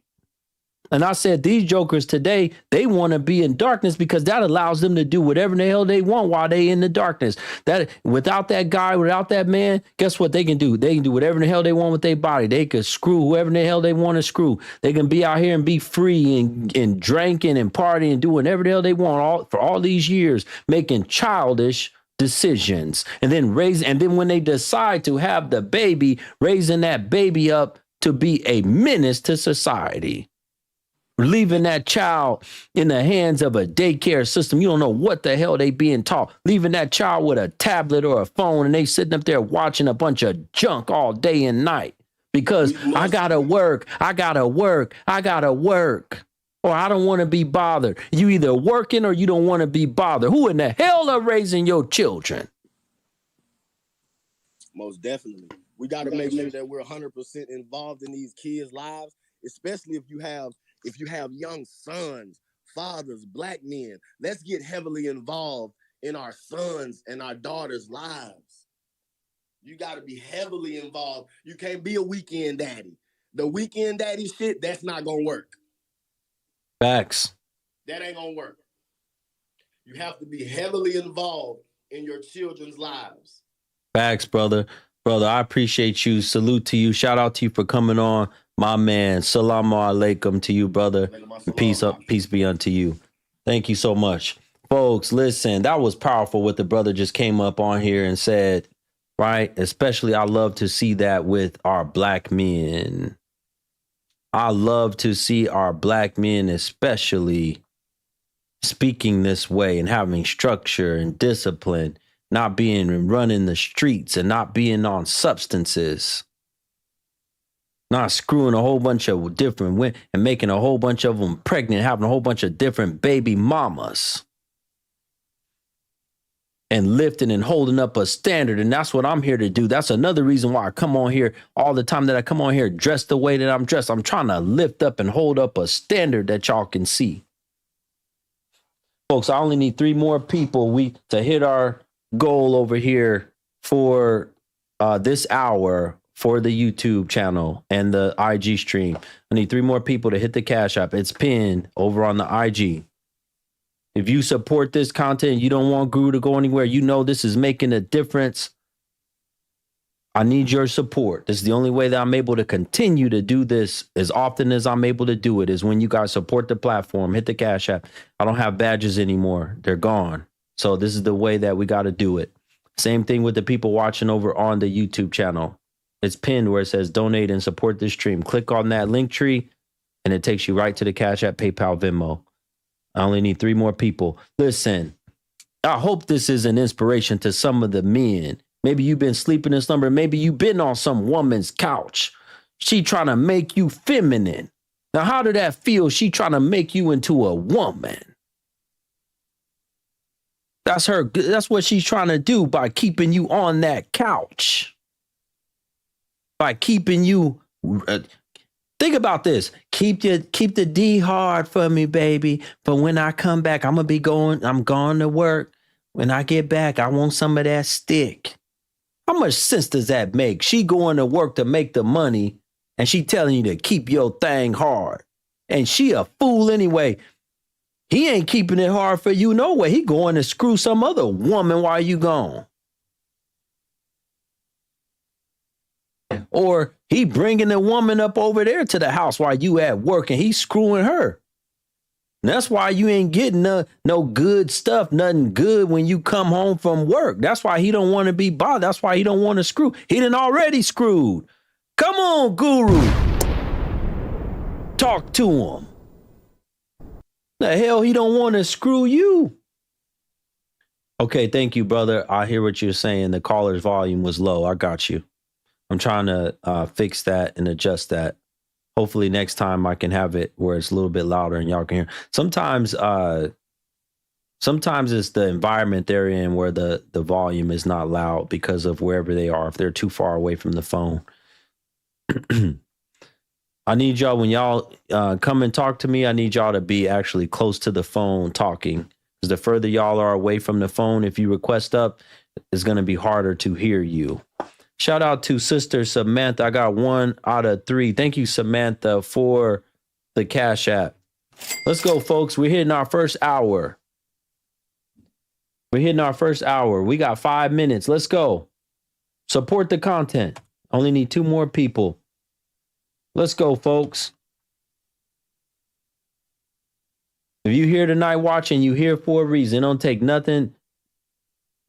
And I said, these jokers today, they want to be in darkness because that allows them to do whatever the hell they want while they in the darkness. That without that guy, without that man, guess what they can do? They can do whatever the hell they want with their body. They could screw whoever the hell they want to screw. They can be out here and be free and drinking and partying and doing whatever the hell they want for all these years, making childish decisions. And then when they decide to have the baby, raising that baby up to be a menace to society. Leaving that child in the hands of a daycare system. You don't know what the hell they being taught. Leaving that child with a tablet or a phone and they sitting up there watching a bunch of junk all day and night because I gotta work. Or I don't want to be bothered. You either working or you don't want to be bothered. Who in the hell are raising your children? Most definitely. We got to make sure that we're 100% involved in these kids' lives, especially if you have young sons, fathers, black men. Let's get heavily involved in our sons and our daughters' lives. You got to be heavily involved. You can't be a weekend daddy. The weekend daddy shit, that's not going to work. Facts. That ain't going to work. You have to be heavily involved in your children's lives. Facts, brother. Brother, I appreciate you. Salute to you. Shout out to you for coming on. My man, salamu alaikum to you, brother. Peace be unto you. Thank you so much. Folks, listen, that was powerful what the brother just came up on here and said, right? Especially I love to see that with our black men. I love to see our black men especially speaking this way and having structure and discipline, not being and running the streets and not being on substances. Not screwing a whole bunch of different women and making a whole bunch of them pregnant, having a whole bunch of different baby mamas. And lifting and holding up a standard. And that's what I'm here to do. That's another reason why I come on here all the time that I come on here dressed the way that I'm dressed. I'm trying to lift up and hold up a standard that y'all can see. Folks, I only need 3 more people to hit our goal over here for this hour. For the YouTube channel and the IG stream. I need 3 more people to hit the Cash App. It's pinned over on the IG. If you support this content, you don't want Guru to go anywhere, you know this is making a difference. I need your support. This is the only way that I'm able to continue to do this as often as I'm able to do it is when you guys support the platform, hit the Cash App. I don't have badges anymore. They're gone. So this is the way that we got to do it. Same thing with the people watching over on the YouTube channel. It's pinned where it says donate and support this stream. Click on that link tree and it takes you right to the Cash App, PayPal, Venmo. I only need 3 more people. Listen, I hope this is an inspiration to some of the men. Maybe you've been sleeping in slumber. Maybe you've been on some woman's couch. She trying to make you feminine. Now, how did that feel? She trying to make you into a woman. That's her. That's what she's trying to do by keeping you on that couch. By keeping you, think about this. Keep the D hard for me, baby. But when I come back, I'm going to work. When I get back, I want some of that stick. How much sense does that make? She going to work to make the money and she telling you to keep your thing hard. And she a fool anyway. He ain't keeping it hard for you no way. He going to screw some other woman while you gone. Or he bringing the woman up over there to the house while you at work and he's screwing her. And that's why you ain't getting no good stuff, nothing good when you come home from work. That's why he don't want to be bothered. That's why he don't want to screw. He done already screwed. Come on, Guru. Talk to him. The hell he don't want to screw you. Okay, thank you, brother. I hear what you're saying. The caller's volume was low. I got you. I'm trying to fix that and adjust that. Hopefully next time I can have it where it's a little bit louder and y'all can hear. Sometimes it's the environment they're in where the volume is not loud because of wherever they are. If they're too far away from the phone. I need y'all, when y'all come and talk to me, I need y'all to be actually close to the phone talking. Because the further y'all are away from the phone, if you request up, it's going to be harder to hear you. Shout out to Sister Samantha. I got 1 out of 3. Thank you, Samantha, for the Cash App. Let's go, folks. We're hitting our first hour. We got 5 minutes. Let's go. Support the content. Only need 2 more people. Let's go, folks. If you here tonight watching, you here for a reason. It don't take nothing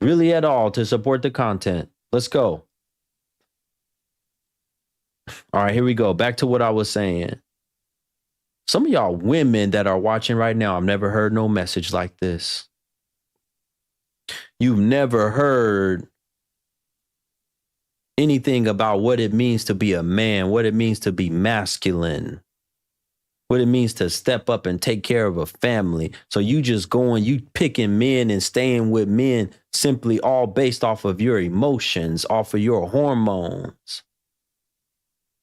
really at all to support the content. Let's go. All right, here we go. Back to what I was saying. Some of y'all women that are watching right now, I've never heard no message like this. You've never heard anything about what it means to be a man, what it means to be masculine, what it means to step up and take care of a family. So you just you picking men and staying with men simply all based off of your emotions, off of your hormones.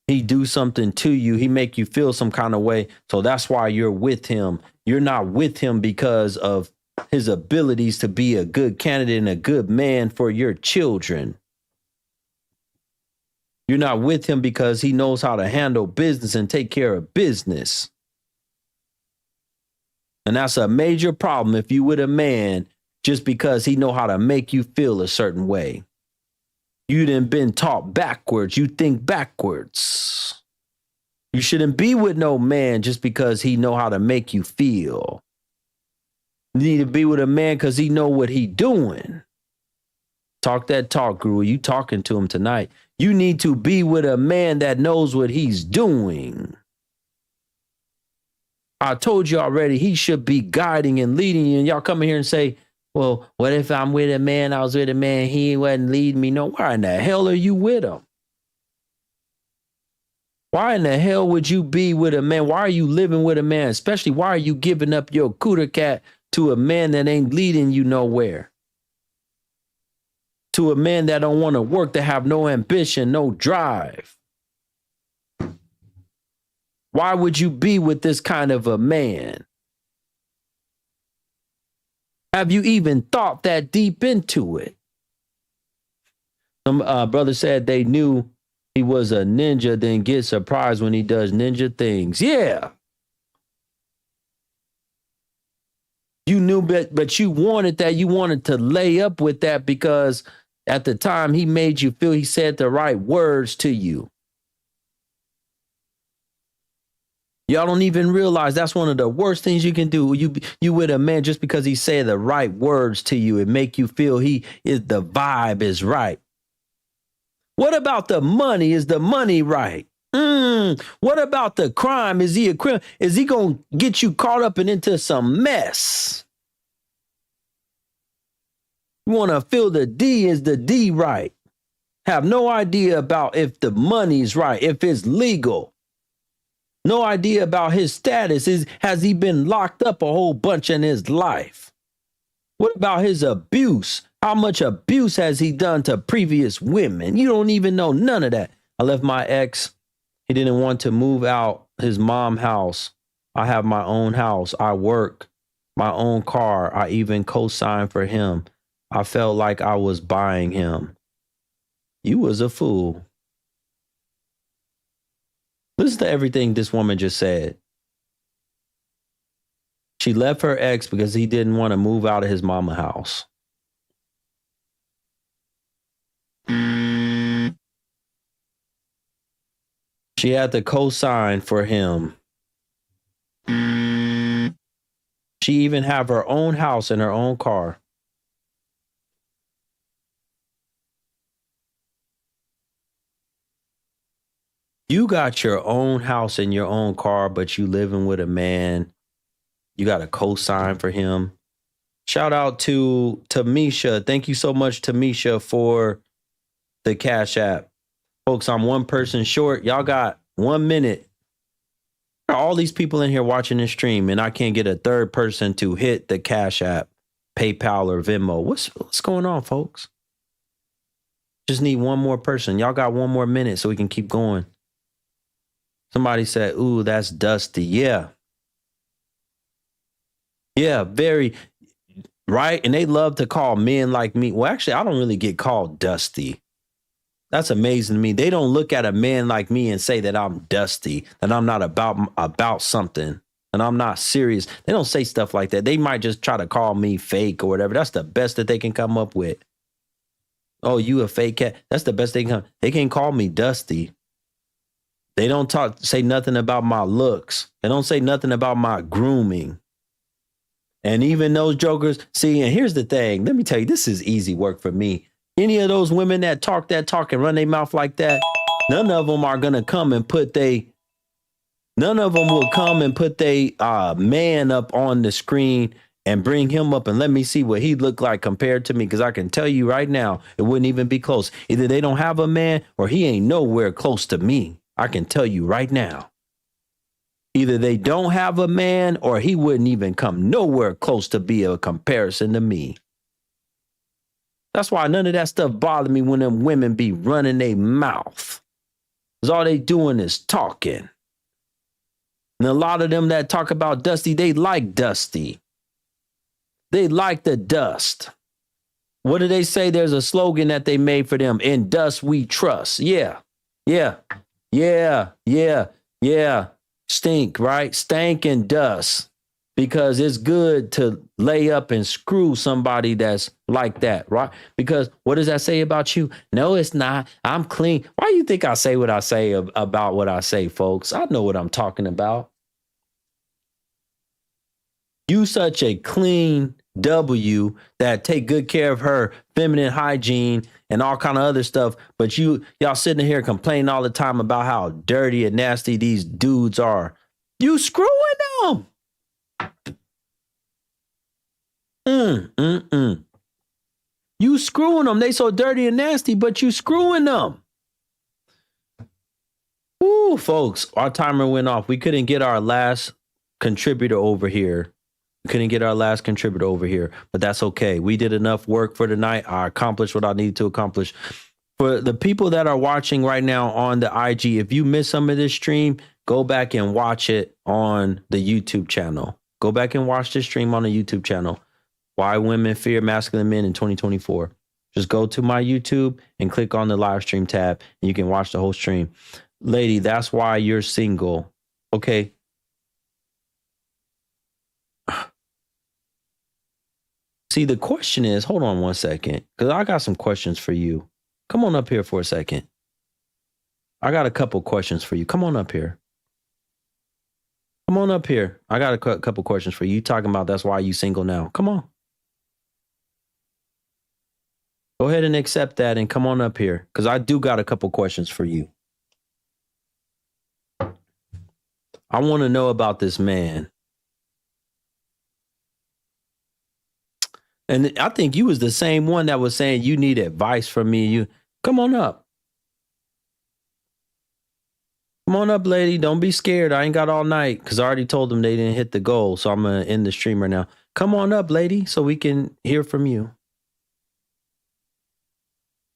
He do something to you. He make you feel some kind of way. So that's why you're with him. You're not with him because of his abilities to be a good candidate and a good man for your children. You're not with him because he knows how to handle business and take care of business. And that's a major problem if you with a man just because he know how to make you feel a certain way. You done been taught backwards. You think backwards. You shouldn't be with no man just because he know how to make you feel. You need to be with a man because he know what he doing. Talk that talk, Guru. You talking to him tonight. You need to be with a man that knows what he's doing. I told you already, he should be guiding and leading you. And y'all come in here and say, well, what if I'm with a man? I was with a man. He wasn't leading me. No, why in the hell are you with him? Why in the hell would you be with a man? Why are you living with a man? Especially, why are you giving up your cooter cat to a man that ain't leading you nowhere? To a man that don't want to work, that have no ambition, no drive. Why would you be with this kind of a man? Have you even thought that deep into it? Some brother said they knew he was a ninja, then get surprised when he does ninja things. Yeah. You knew, but you wanted that. You wanted to lay up with that because at the time he made you feel he said the right words to you. Y'all don't even realize that's one of the worst things you can do. You with a man just because he said the right words to you and make you feel the vibe is right. What about the money? Is the money right? What about the crime? Is he a criminal? Is he going to get you caught up and into some mess? You want to feel the D, is the D right? Have no idea about if the money's right, if it's legal. No idea about his status. Has he been locked up a whole bunch in his life? What about his abuse? How much abuse has he done to previous women? You don't even know none of that. I left my ex. He didn't want to move out his mom's house. I have my own house. I work, my own car. I even co-signed for him. I felt like I was buying him. You was a fool. Listen to everything this woman just said. She left her ex because he didn't want to move out of his mama house. She had to co-sign for him. She even have her own house and her own car. You got your own house and your own car, but you living with a man. You got to co-sign for him. Shout out to Tamisha. Thank you so much, Tamisha, for the Cash App. Folks, I'm one person short. Y'all got 1 minute. All these people in here watching this stream, and I can't get a third person to hit the Cash App, PayPal, or Venmo. What's going on, folks? Just need one more person. Y'all got 1 more minute so we can keep going. Somebody said, ooh, that's dusty. Yeah. Yeah, very right. And they love to call men like me. Well, actually, I don't really get called dusty. That's amazing to me. They don't look at a man like me and say that I'm dusty, that I'm not about something, and I'm not serious. They don't say stuff like that. They might just try to call me fake or whatever. That's the best that they can come up with. Oh, you a fake cat? That's the best they can. They can't call me dusty. They don't say nothing about my looks. They don't say nothing about my grooming. And even those jokers, see, and here's the thing. Let me tell you, this is easy work for me. Any of those women that talk and run their mouth like that, none of them are going to come and none of them will come and put man up on the screen and bring him up and let me see what he looked like compared to me. Because I can tell you right now, it wouldn't even be close. Either they don't have a man or he ain't nowhere close to me. I can tell you right now. Either they don't have a man or he wouldn't even come nowhere close to be a comparison to me. That's why none of that stuff bothered me when them women be running their mouth. Because all they doing is talking. And a lot of them that talk about Dusty, they like Dusty. They like the dust. What do they say? There's a slogan that they made for them. In dust we trust. Yeah. Stink, right? Stank and dust. Because it's good to lay up and screw somebody that's like that, right? Because what does that say about you? No, it's not. I'm clean. Why do you think I say what I say about what I say, folks? I know what I'm talking about. You such a clean W that take good care of her feminine hygiene and all kind of other stuff. But y'all sitting here complaining all the time about how dirty and nasty these dudes are. You screwing them. You screwing them. They so dirty and nasty, but you screwing them. Ooh, folks, our timer went off. We couldn't get our last contributor over here. But that's okay. We did enough work for tonight. I accomplished what I needed to accomplish. For the people that are watching right now on the IG, if you missed some of this stream, go back and watch it on the YouTube channel. Go back and watch this stream on the YouTube channel. Why Women Fear Masculine Men in 2024. Just go to my YouTube and click on the live stream tab and you can watch the whole stream. Lady, that's why you're single. Okay. See, the question is, hold on 1 second, because I got some questions for you. Come on up here for a second. I got a couple questions for you. Come on up here. Come on up here. I got a couple questions for you. You talking about that's why you single now. Come on. Go ahead and accept that and come on up here, because I do got a couple questions for you. I want to know about this man. And I think you was the same one that was saying you need advice from me. You come on up. Come on up, lady. Don't be scared. I ain't got all night because I already told them they didn't hit the goal. So I'm going to end the stream right now. Come on up, lady, so we can hear from you.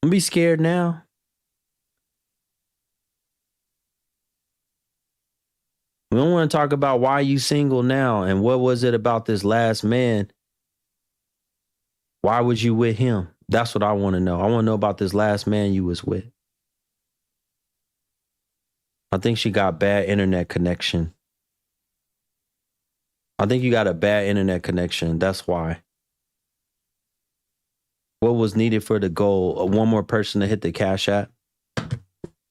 Don't be scared now. We don't want to talk about why you single now and what was it about this last man. Why was you with him? That's what I want to know. I want to know about this last man you was with. I think she got bad internet connection. I think you got a bad internet connection. That's why. What was needed for the goal? One more person to hit the Cash App.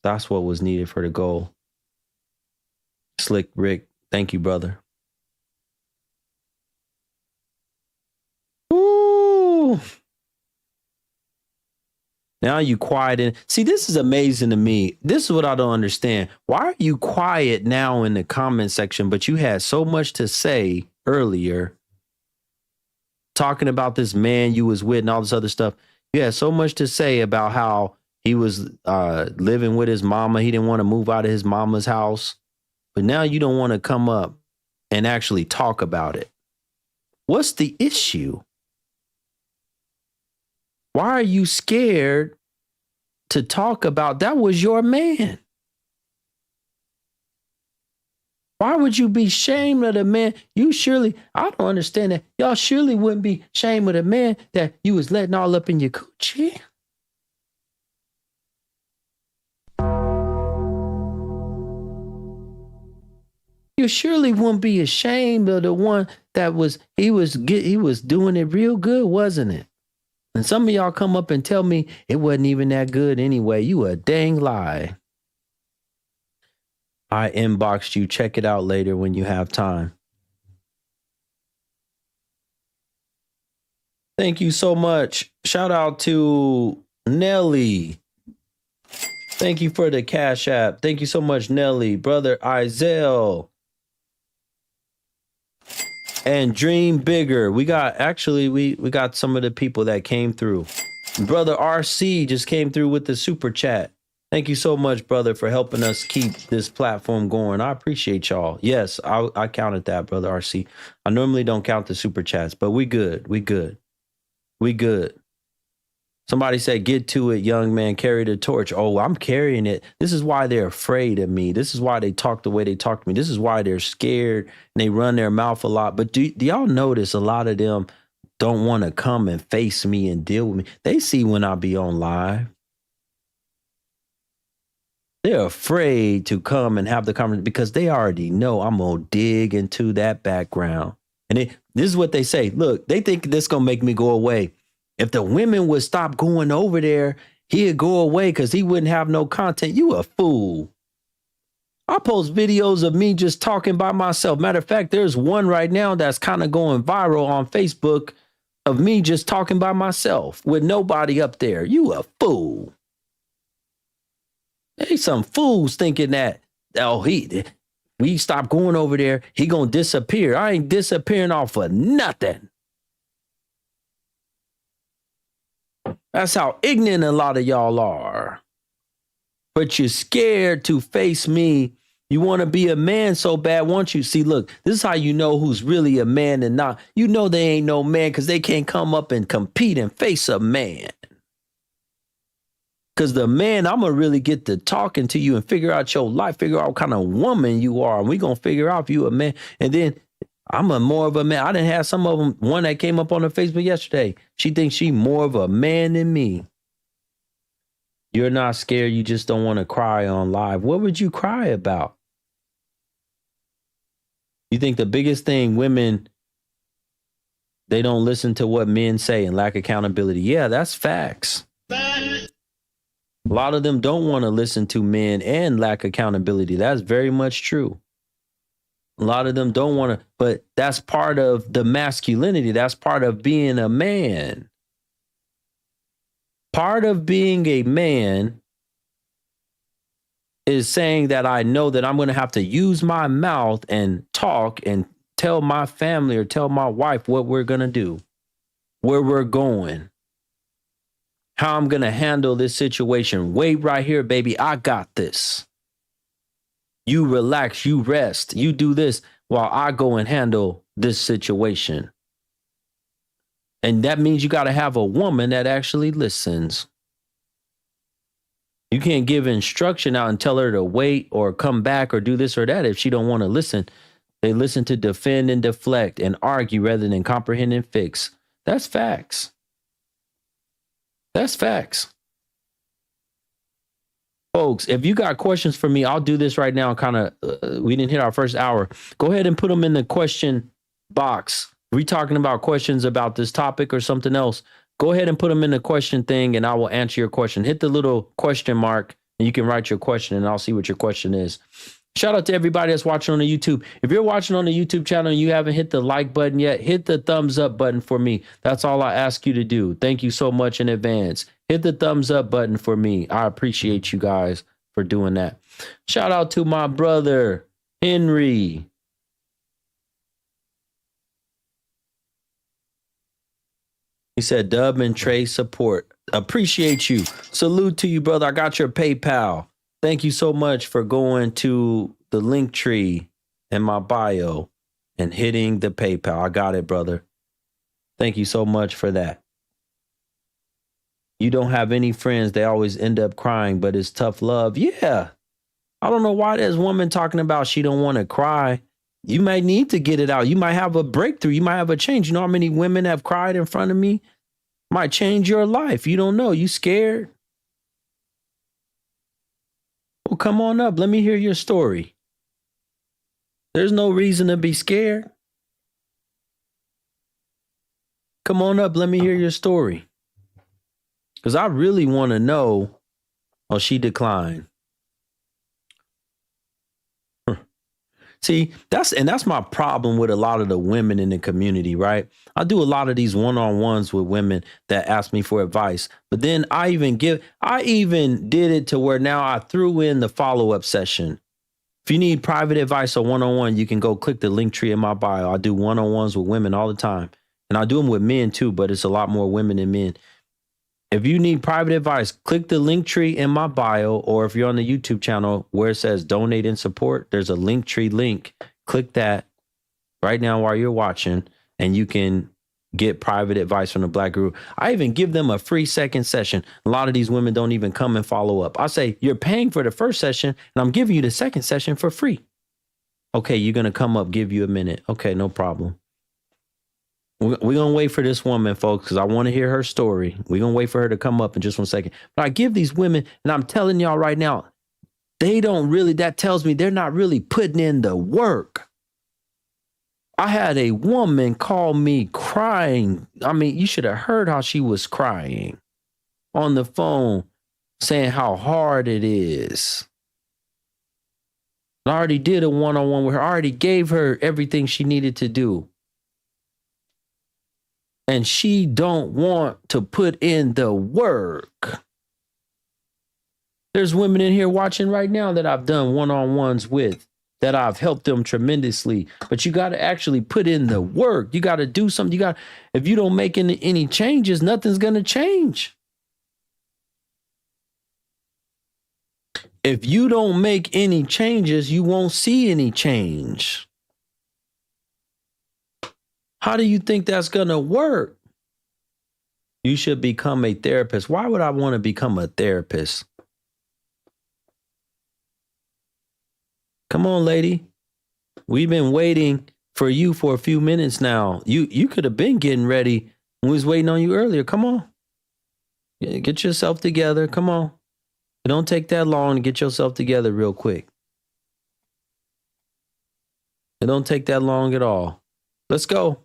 That's what was needed for the goal. Slick Rick, thank you, brother. Ooh. Now you quiet and see, this is amazing to me. This is what I don't understand. Why are you quiet now in the comment section, but you had so much to say earlier talking about this man you was with and all this other stuff. You had so much to say about how he was living with his mama. He didn't want to move out of his mama's house. But now you don't want to come up and actually talk about it. What's the issue? Why are you scared to talk about that was your man? Why would you be ashamed of the man? You surely, I don't understand that. Y'all surely wouldn't be ashamed of the man that you was letting all up in your coochie. You surely wouldn't be ashamed of the one that he was doing it real good, wasn't it? And some of y'all come up and tell me it wasn't even that good anyway. You a dang lie. I inboxed you. Check it out later when you have time. Thank you so much. Shout out to Nelly. Thank you for the Cash App. Thank you so much, Nelly. Brother Izell. And Dream Bigger. We got some of the people that came through. Brother RC just came through with the super chat. Thank you so much, brother, for helping us keep this platform going. I appreciate y'all. Yes, I counted that, brother RC. I normally don't count the super chats, but we good. We good. We good. Somebody said, get to it, young man, carry the torch. Oh, I'm carrying it. This is why they're afraid of me. This is why they talk the way they talk to me. This is why they're scared and they run their mouth a lot. But do y'all notice a lot of them don't want to come and face me and deal with me? They see when I be on live. They're afraid to come and have the conversation because they already know I'm going to dig into that background. And this is what they say. Look, they think this going to make me go away. If the women would stop going over there, he'd go away because he wouldn't have no content. You a fool. I post videos of me just talking by myself. Matter of fact, there's one right now that's kind of going viral on Facebook of me just talking by myself with nobody up there. You a fool. There's some fools thinking that, we stop going over there, he gonna disappear. I ain't disappearing off of nothing. That's how ignorant a lot of y'all are. But you're scared to face me. You want to be a man so bad, won't you? See, look, this is how you know who's really a man and not. You know they ain't no man because they can't come up and compete and face a man. Because the man, I'm going to really get to talking to you and figure out your life, figure out what kind of woman you are. And we're going to figure out if you a man. And then I'm more of a man. I didn't have some of them. One that came up on her Facebook yesterday. She thinks she more of a man than me. You're not scared. You just don't want to cry on live. What would you cry about? You think the biggest thing women, they don't listen to what men say and lack accountability. Yeah, that's facts. A lot of them don't want to listen to men and lack accountability. That's very much true. A lot of them don't want to, but that's part of the masculinity. That's part of being a man. Part of being a man is saying that I know that I'm going to have to use my mouth and talk and tell my family or tell my wife what we're going to do, where we're going, how I'm going to handle this situation. Wait right here, baby. I got this. You relax, you rest, you do this while I go and handle this situation. And that means you got to have a woman that actually listens. You can't give instruction out and tell her to wait or come back or do this or that if she don't want to listen. They listen to defend and deflect and argue rather than comprehend and fix. That's facts. That's facts. Folks, if you got questions for me, I'll do this right now. Kind of, we didn't hit our first hour. Go ahead and put them in the question box. We talking about questions about this topic or something else? Go ahead and put them in the question thing and I will answer your question. Hit the little question mark and you can write your question and I'll see what your question is. Shout out to everybody that's watching on the YouTube. If you're watching on the YouTube channel and you haven't hit the like button yet, hit the thumbs up button for me. That's all I ask you to do. Thank you so much in advance. Hit the thumbs up button for me. I appreciate you guys for doing that. Shout out to my brother, Henry. He said, Dub and Trey support. Appreciate you. Salute to you, brother. I got your PayPal. Thank you so much for going to the link tree in my bio and hitting the PayPal. I got it, brother. Thank you so much for that. You don't have any friends. They always end up crying, but it's tough love. Yeah. I don't know why there's woman talking about she don't want to cry. You might need to get it out. You might have a breakthrough. You might have a change. You know how many women have cried in front of me? Might change your life. You don't know. You scared? Well, come on up. Let me hear your story. There's no reason to be scared. Come on up. Let me hear your story. Because I really want to know. Oh, she declined. See, that's my problem with a lot of the women in the community, right? I do a lot of these one-on-ones with women that ask me for advice, but then I even did it to where now I threw in the follow-up session. If you need private advice or one-on-one, you can go click the link tree in my bio. I do one-on-ones with women all the time, and I do them with men too, but it's a lot more women than men. If you need private advice, click the link tree in my bio, or if you're on the YouTube channel where it says donate and support, there's a link tree link. Click that right now while you're watching, and you can get private advice from the Black Guru. I even give them a free second session. A lot of these women don't even come and follow up. I say, you're paying for the first session, and I'm giving you the second session for free. Okay, you're going to come up, give you a minute. Okay, no problem. We're going to wait for this woman, folks, because I want to hear her story. We're going to wait for her to come up in just 1 second. But I give these women, and I'm telling y'all right now, that tells me they're not really putting in the work. I had a woman call me crying. I mean, you should have heard how she was crying on the phone, saying how hard it is. I already did a one-on-one with her. I already gave her everything she needed to do. And she don't want to put in the work. There's women in here watching right now that I've done one-on-ones with, that I've helped them tremendously. But you got to actually put in the work. You got to do something. If you don't make any changes, nothing's going to change. If you don't make any changes, you won't see any change. How do you think that's going to work? You should become a therapist. Why would I want to become a therapist? Come on, lady. We've been waiting for you for a few minutes now. You could have been getting ready. We was waiting on you earlier. Come on. Get yourself together. Come on. It don't take that long to get yourself together real quick. It don't take that long at all. Let's go.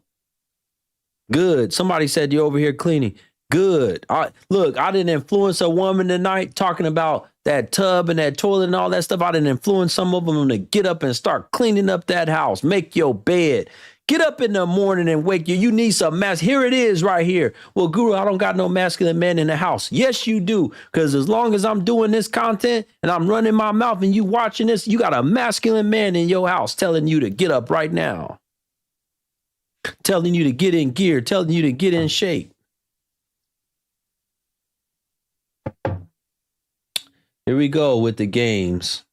Good. Somebody said you're over here cleaning. Good. Look, I didn't influence a woman tonight talking about that tub and that toilet and all that stuff. I didn't influence some of them to get up and start cleaning up that house. Make your bed. Get up in the morning and wake you. You need some Here it is right here. Well, Guru, I don't got no masculine man in the house. Yes, you do. Because as long as I'm doing this content and I'm running my mouth and you watching this, you got a masculine man in your house telling you to get up right now. Telling you to get in gear, telling you to get in shape. Here we go with the games.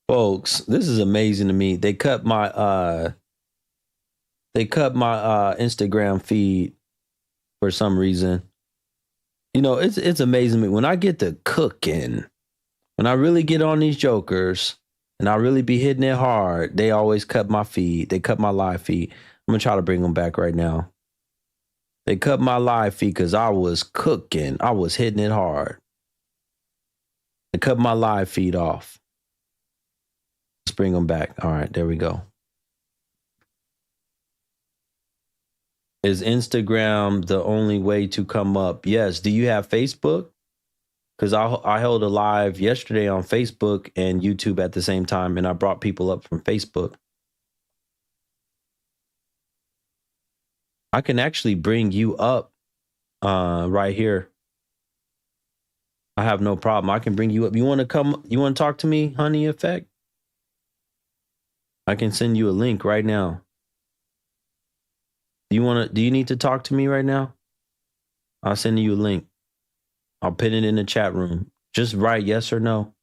Folks, this is amazing to me. They cut my Instagram feed for some reason. You know, it's amazing to me. When I get to cooking, when I really get on these jokers, and I really be hitting it hard, they always cut my feed. They cut my live feed. I'm going to try to bring them back right now. They cut my live feed because I was cooking. I was hitting it hard. They cut my live feed off. Let's bring them back. All right, there we go. Is Instagram the only way to come up? Yes. Do you have Facebook? Because I held a live yesterday on Facebook and YouTube at the same time, and I brought people up from Facebook. I can actually bring you up right here. I have no problem. I can bring you up. You want to come? You want to talk to me, Honey Effect? I can send you a link right now. Do you need to talk to me right now? I'll send you a link. I'll pin it in the chat room. Just write yes or no.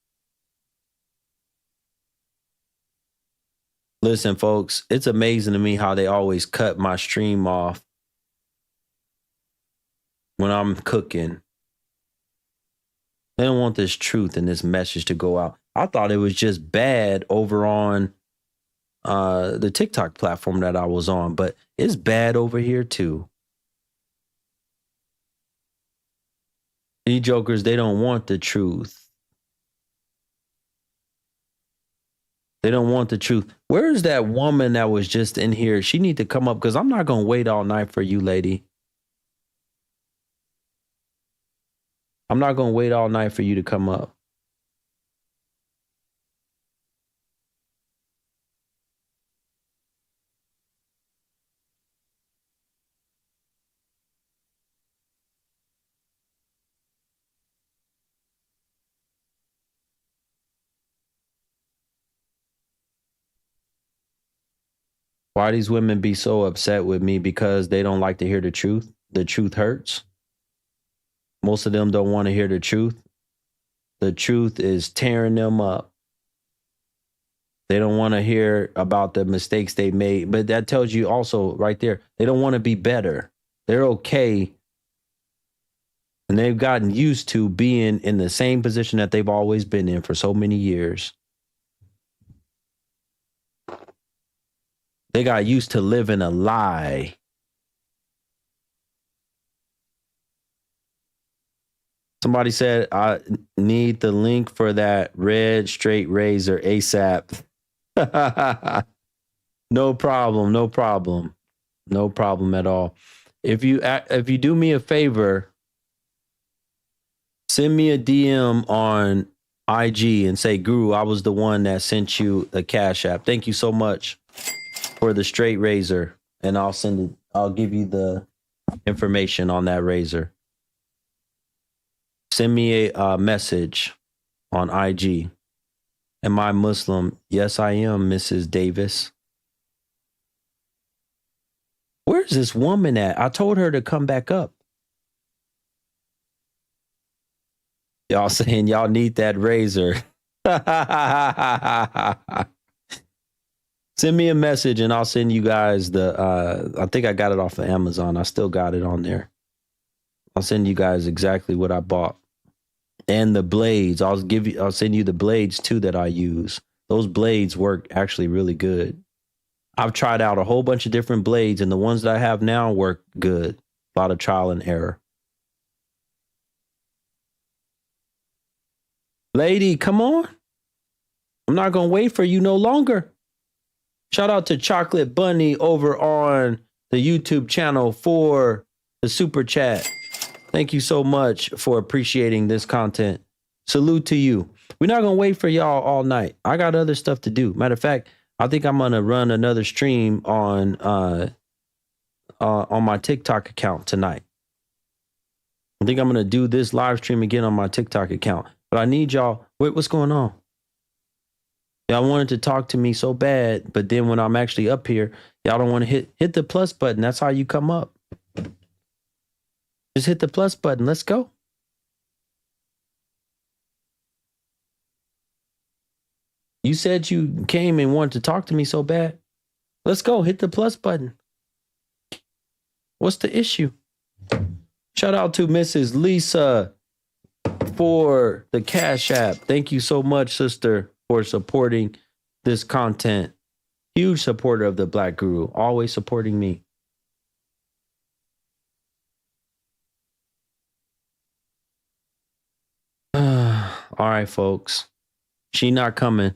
Listen, folks, it's amazing to me how they always cut my stream off when I'm cooking. They don't want this truth and this message to go out. I thought it was just bad over on the TikTok platform that I was on, but it's bad over here too. These jokers, they don't want the truth. They don't want the truth. Where is that woman that was just in here? She need to come up because I'm not going to wait all night for you, lady. I'm not going to wait all night for you to come up. Why these women be so upset with me? Because they don't like to hear the truth. The truth hurts. Most of them don't want to hear the truth. The truth is tearing them up. They don't want to hear about the mistakes they made. But that tells you also right there, they don't want to be better. They're okay. And they've gotten used to being in the same position that they've always been in for so many years. They got used to living a lie. Somebody said, I need the link for that red straight razor ASAP. No problem. No problem. No problem at all. If you do me a favor, send me a DM on IG and say, Guru, I was the one that sent you a Cash App. Thank you so much for the straight razor. And I'll give you the information on that razor. Send me a message on IG. Am I Muslim? Yes, I am, Mrs. Davis. Where's this woman at? I told her to come back up. Y'all saying y'all need that razor. Send me a message and I'll send you guys I think I got it off of Amazon. I still got it on there. I'll send you guys exactly what I bought. And the blades. I'll send you the blades too that I use. Those blades work actually really good. I've tried out a whole bunch of different blades and the ones that I have now work good. A lot of trial and error. Lady, come on. I'm not going to wait for you no longer. Shout out to Chocolate Bunny over on the YouTube channel for the super chat. Thank you so much for appreciating this content. Salute to you. We're not going to wait for y'all all night. I got other stuff to do. Matter of fact, I think I'm going to run another stream on my TikTok account tonight. I think I'm going to do this live stream again on my TikTok account. But I need y'all. Wait, what's going on? Y'all wanted to talk to me so bad, but then when I'm actually up here, y'all don't want to hit the plus button. That's how you come up. Just hit the plus button. Let's go. You said you came and wanted to talk to me so bad. Let's go. Hit the plus button. What's the issue? Shout out to Mrs. Lisa for the Cash App. Thank you so much, sister, for supporting this content. Huge supporter of the Black Guru. Always supporting me. All right, folks. She not coming.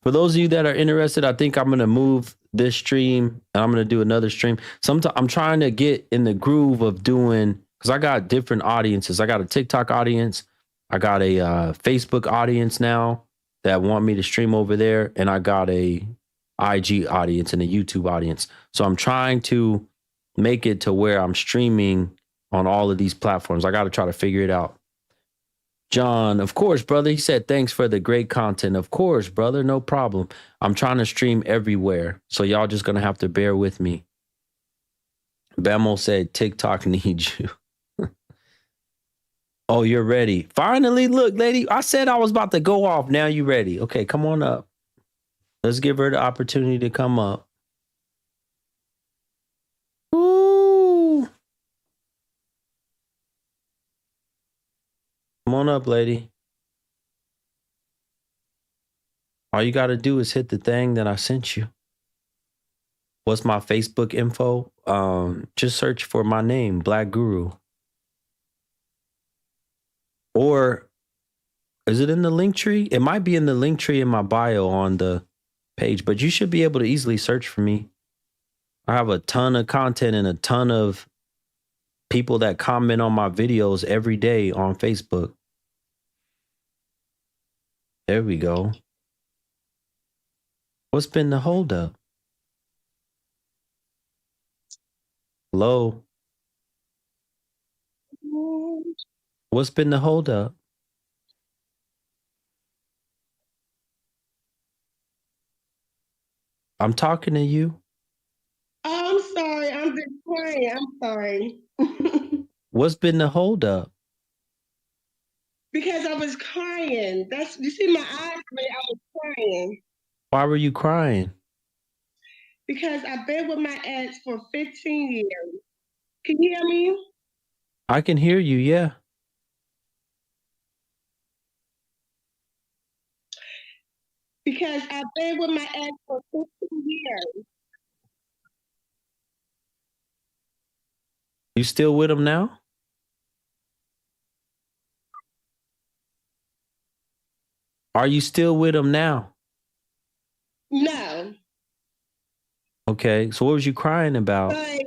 For those of you that are interested, I think I'm going to move this stream and I'm going to do another stream. Sometimes I'm trying to get in the groove of doing, because I got different audiences. I got a TikTok audience. I got a Facebook audience now that want me to stream over there. And I got a IG audience and a YouTube audience. So I'm trying to make it to where I'm streaming on all of these platforms. I got to try to figure it out. John, of course, brother. He said, thanks for the great content. Of course, brother. No problem. I'm trying to stream everywhere. So y'all just going to have to bear with me. Bamo said, TikTok needs you. Oh, you're ready. Finally, look, lady. I said I was about to go off. Now you ready. Okay, come on up. Let's give her the opportunity to come up. Ooh. Come on up, lady. All you got to do is hit the thing that I sent you. What's my Facebook info? Just search for my name, Black Guru. Or is it in the link tree? It might be in the link tree in my bio on the page, but you should be able to easily search for me. I have a ton of content and a ton of people that comment on my videos every day on Facebook. There we go. What's been the holdup? Hello? What's been the holdup? I'm talking to you. Oh, I'm sorry. I'm just playing. I'm sorry. What's been the holdup? Because I was crying. You see my eyes, but I was crying. Why were you crying? Because I've been with my ex for 15 years. Can you hear me? I can hear you, yeah. Because I've been with my ex for 15 years. You still with him now? Are you still with him now? No. Okay, so what was you crying about? But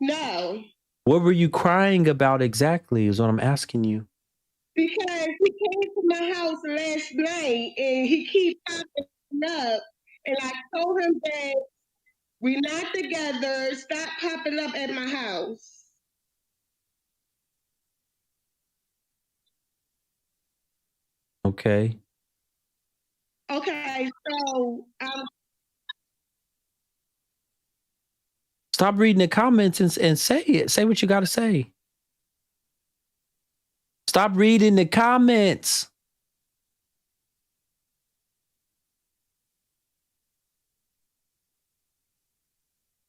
no. What were you crying about exactly is what I'm asking you. Because he came to my house last night and he keep popping up. And I told him that we're not together. Stop popping up at my house. Okay. Okay, so Stop reading the comments and say it. Say what you got to say. Stop reading the comments.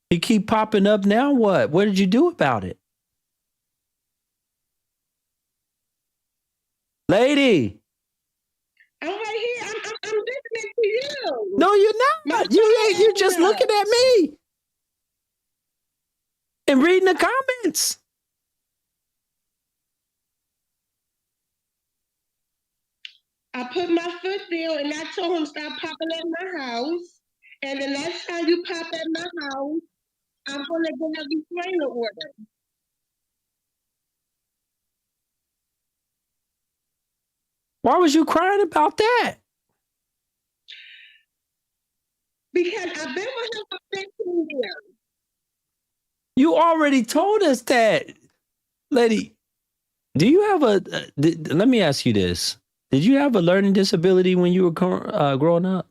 You keep popping up now. What did you do about it? Lady. I'm right here. I'm listening to you. No, you're not. You're just looking at me and reading the comments. I put my foot down and I told him stop popping at my house. And the next time you pop at my house, I'm gonna get a restraining order. Why was you crying about that? Because I've been with him for 15 years. You already told us that. Lady, do you have let me ask you this. Did you have a learning disability when you were growing up?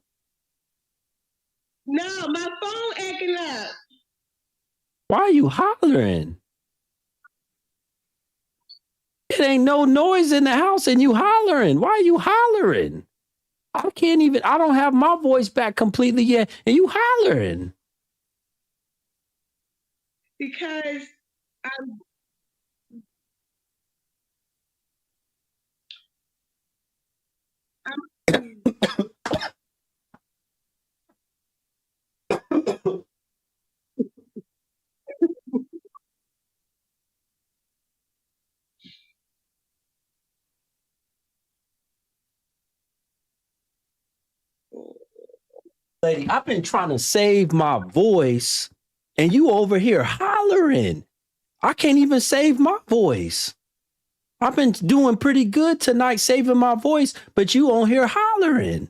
No, my phone acting up. Why are you hollering? It ain't no noise in the house and you hollering. Why are you hollering? I don't have my voice back completely yet and you hollering. Because Lady, I've been trying to save my voice and you over here hollering. I can't even save my voice. I've been doing pretty good tonight saving my voice, but you on here hollering.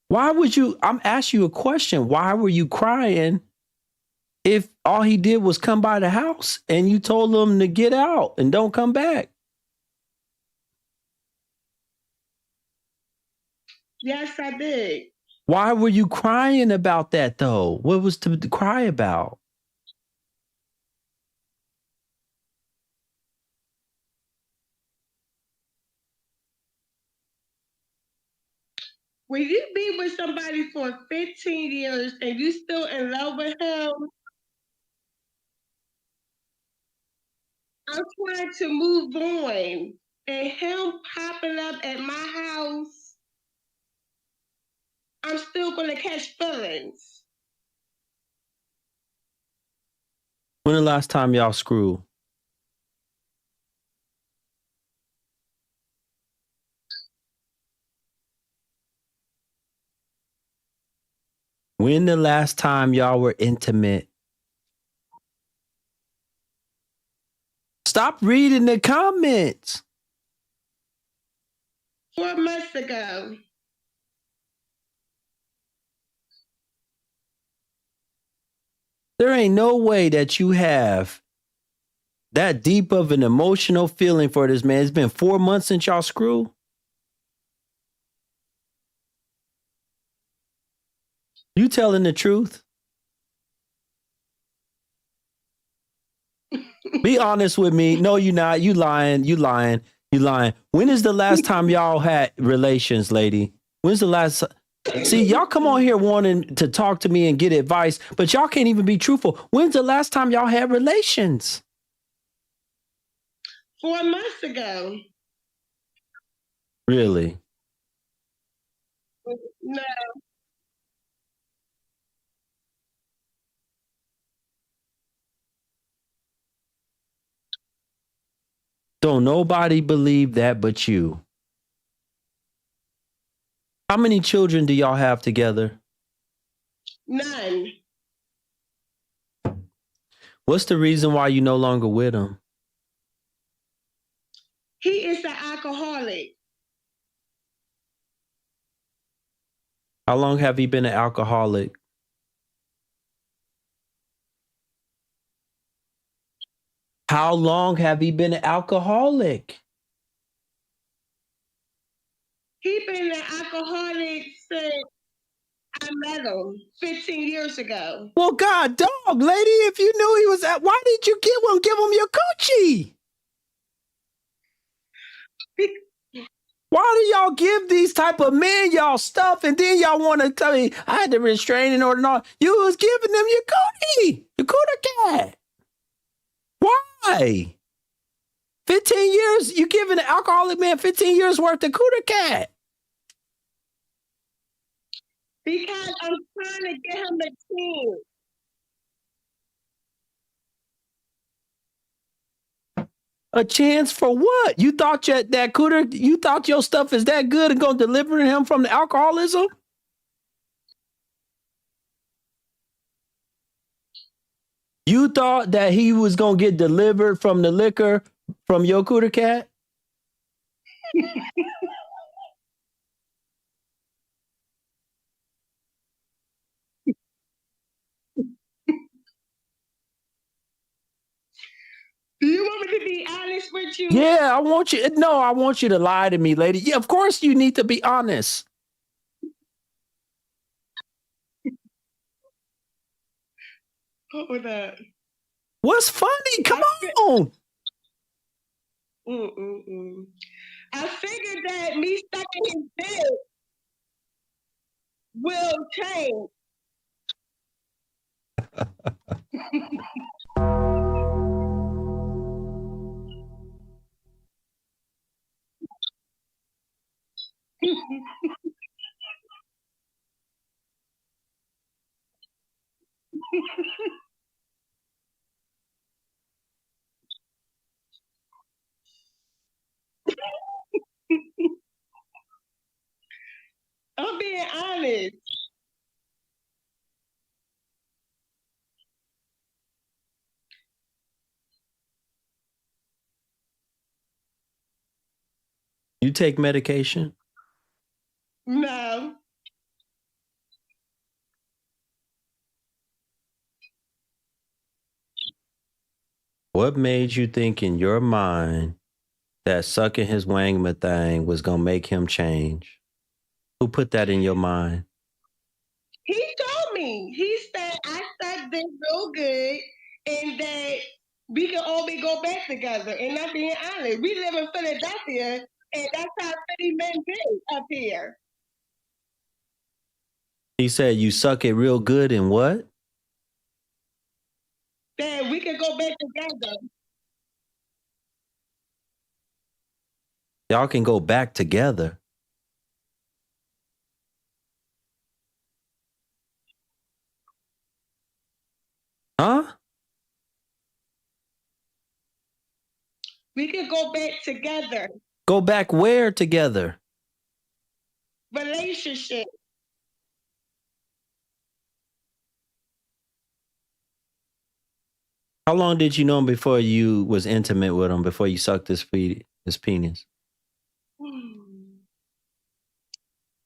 Why would you? I'm asking you a question. Why were you crying if all he did was come by the house and you told him to get out and don't come back? Yes, I did. Why were you crying about that though? What was to cry about? When you be with somebody for 15 years and you still in love with him, I'm trying to move on. And him popping up at my house, I'm still going to catch feelings. When the last time y'all screwed? When the last time y'all were intimate? Stop reading the comments. 4 months ago. There ain't no way that you have that deep of an emotional feeling for this man. It's been 4 months since y'all screw. You telling the truth? Be honest with me. No, you not. You lying. You lying. You lying. When is the last time y'all had relations, lady? When's the last? See, y'all come on here wanting to talk to me and get advice, but y'all can't even be truthful. When's the last time y'all had relations? 4 months ago. Really? No. Don't nobody believe that but you. How many children do y'all have together? None. What's the reason why you no longer with him? He is an alcoholic. How long have he been an alcoholic? How long have he been an alcoholic? He been an alcoholic since I met him 15 years ago. Well, God, dog, lady, if you knew he was at, why did you give him your coochie? Why do y'all give these type of men y'all stuff and then y'all want to tell me I had the restraining order and all? You was giving them your coochie, your cooter cat. Why? 15 years, you giving an alcoholic man 15 years worth of cooter cat. Because I'm trying to get him a chance. A chance for what? You thought that cooter, you thought your stuff is that good and gonna deliver him from the alcoholism? You thought that he was gonna get delivered from the liquor from your cooter cat? Do you want me to be honest with you? Yeah, I want you. No, I want you to lie to me, lady. Yeah, of course you need to be honest. Hold up. What's funny? Come on. I figured that me stuck in his bed will change. You take medication? No. What made you think in your mind that sucking his wangma thing was going to make him change? Who put that in your mind? He told me. He said, I sucked this real good and that we can always go back together. And I'm being honest. We live in Philadelphia and that's how Philly men do up here. He said you suck it real good and what? That we can go back together. Y'all can go back together. Huh? We can go back together. Go back where together? Relationship. How long did you know him before you was intimate with him, before you sucked his penis?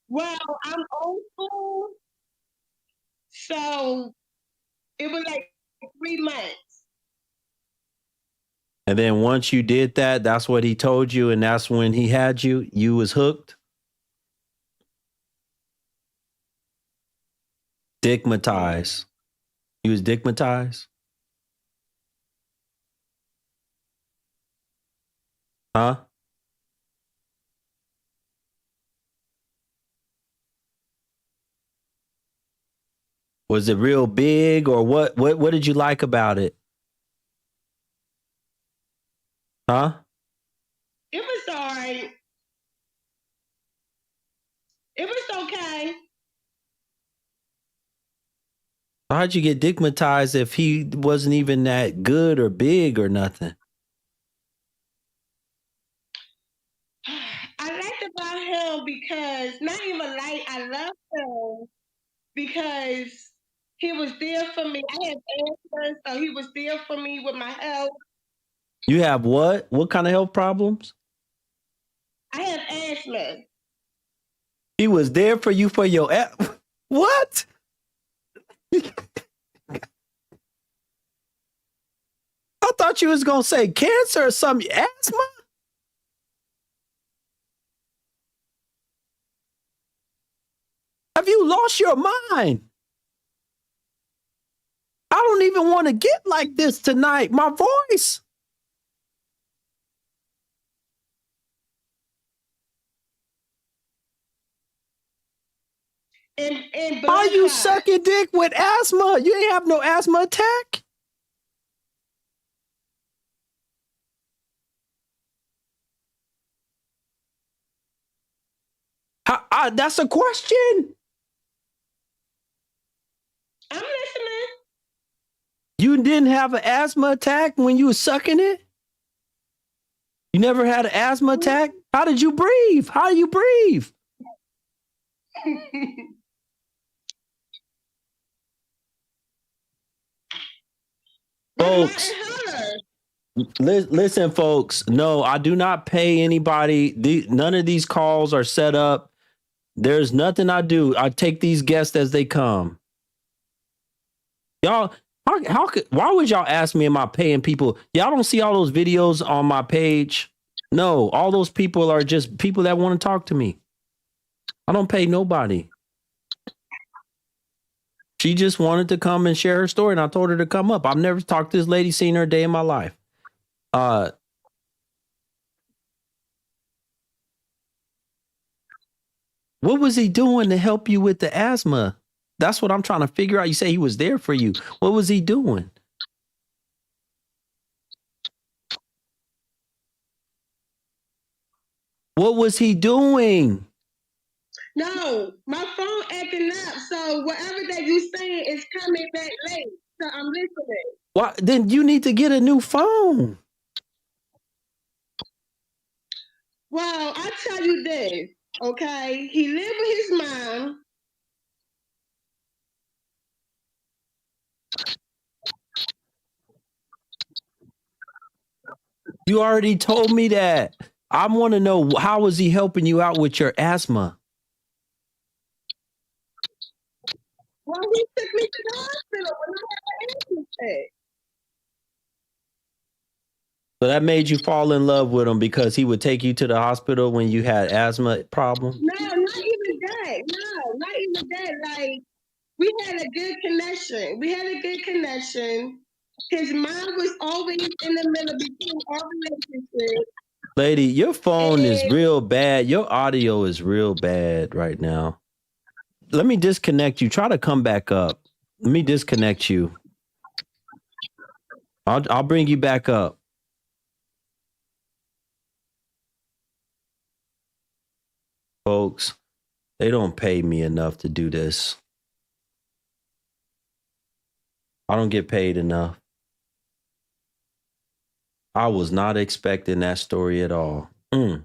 Well, I'm old school. So it was like 3 months. And then once you did that, that's what he told you, and that's when he had you. You was hooked. Digmatized. You was digmatized. Huh? Was it real big, or what? What did you like about it? Huh? It was all right. It was okay. How'd you get digmatized if he wasn't even that good or big or nothing? I liked about him because, not even like, I loved him because he was there for me. I had answers, so he was there for me with my health. You have what? What kind of health problems? I have asthma. He was there for you for your what? I thought you was gonna say cancer or something. Asthma? Have you lost your mind? I don't even want to get like this tonight. My voice. And Are you sucking dick with asthma? You ain't have no asthma attack? That's a question. I'm listening. You didn't have an asthma attack when you was sucking it? You never had an asthma attack? How did you breathe? How do you breathe? Folks, listen, folks. No, I do not pay anybody. None of these calls are set up. There's nothing I do. I take these guests as they come. Y'all, why would y'all ask me, am I paying people? Y'all don't see all those videos on my page? No, all those people are just people that want to talk to me. I don't pay nobody. She just wanted to come and share her story, and I told her to come up. I've never talked to this lady, seen her a day in my life. What was he doing to help you with the asthma? That's what I'm trying to figure out. You say he was there for you. What was he doing? What was he doing? No, my phone acting up. So whatever that you saying is coming back late. So I'm listening. Why? Then you need to get a new phone. Well, I tell you this, okay? He lived with his mom. You already told me that. I want to know, how is he helping you out with your asthma? Well, he took me to the hospital when I had an asthma attack. So that made you fall in love with him because he would take you to the hospital when you had asthma problem? No, not even that. No, not even that. Like, we had a good connection. His mind was always in the middle between our relationships. Lady, your phone is real bad. Your audio is real bad right now. Let me disconnect you. Try to come back up. Let me disconnect you. I'll bring you back up. Folks, they don't pay me enough to do this. I don't get paid enough. I was not expecting that story at all. I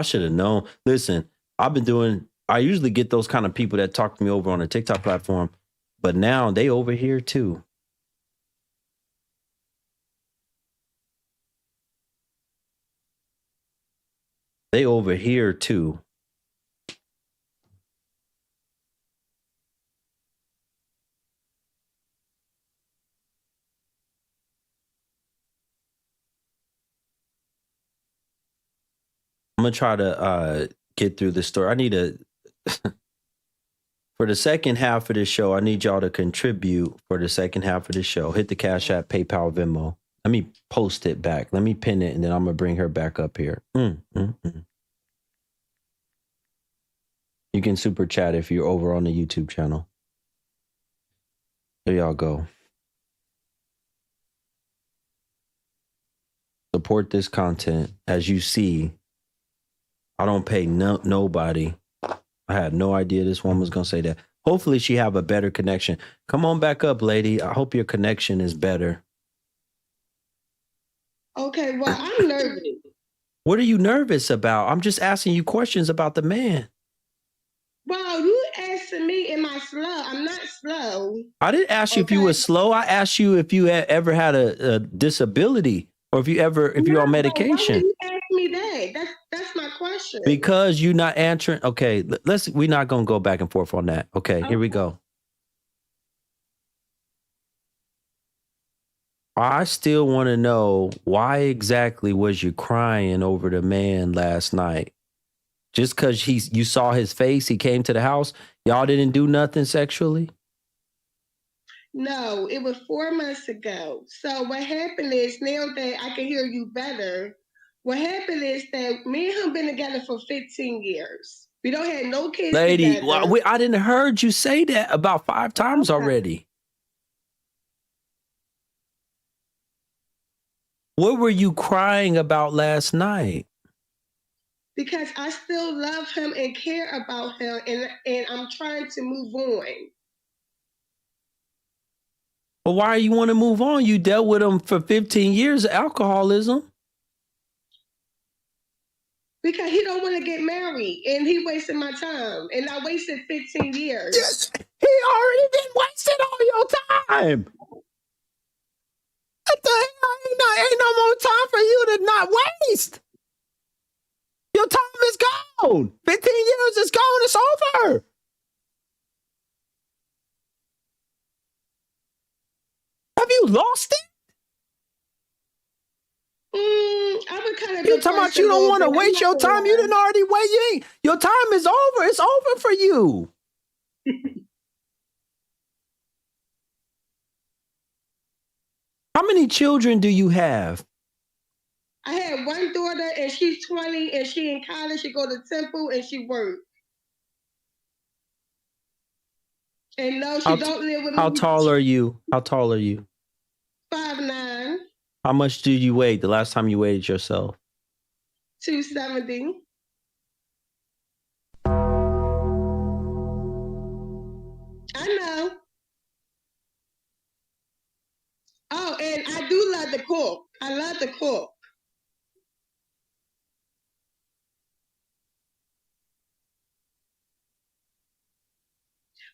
should have known. Listen, I usually get those kind of people that talk to me over on the TikTok platform, but now they over here too. They over here too. I'm gonna try to get through this story. I need to for the second half of this show, I need y'all to contribute for the second half of the show. Hit the Cash App, PayPal, Venmo. Let me post it back. Let me pin it, and then I'm gonna bring her back up here. You can super chat if you're over on the YouTube channel. There y'all go. Support this content. As you see, I don't pay nobody. I had no idea this woman was going to say that. Hopefully she have a better connection. Come on back up, lady. I hope your connection is better. Okay, well, I'm nervous. What are you nervous about? I'm just asking you questions about the man. Well, you asking me, am I slow? I'm not slow. I didn't ask you if you were slow. I asked you if you ever had a disability or if you're on medication. Why would you ask me that? That's my question. Because you're not answering. Okay, we're not going to go back and forth on that. Okay, here we go. I still want to know, why exactly was you crying over the man last night? Just because you saw his face, he came to the house, y'all didn't do nothing sexually? No, it was 4 months ago. So what happened is, now that I can hear you better, what happened is that me and him been together for 15 years. We don't have no kids Lady, together. I didn't heard you say that about 5 times already. What were you crying about last night? Because I still love him and care about him, and I'm trying to move on. Well, why you want to move on? You dealt with him for 15 years of alcoholism. Because he don't want to get married, and he wasted my time, and I wasted 15 years. Yes, he already been wasting all your time. What the hell? Ain't no more time for you to not waste. Your time is gone. 15 years is gone. It's over. Have you lost it? I would kind of. You talking about you don't want to waste your time? You didn't already wait. Your time is over. It's over for you. How many children do you have? I had one daughter, and she's 20, and she in college. She go to Temple, and she works. And no, she don't live with me. How tall are you? 5'9". How much do you weigh the last time you weighed yourself? 270. I know. Oh, and I do love the cook. I love the cook.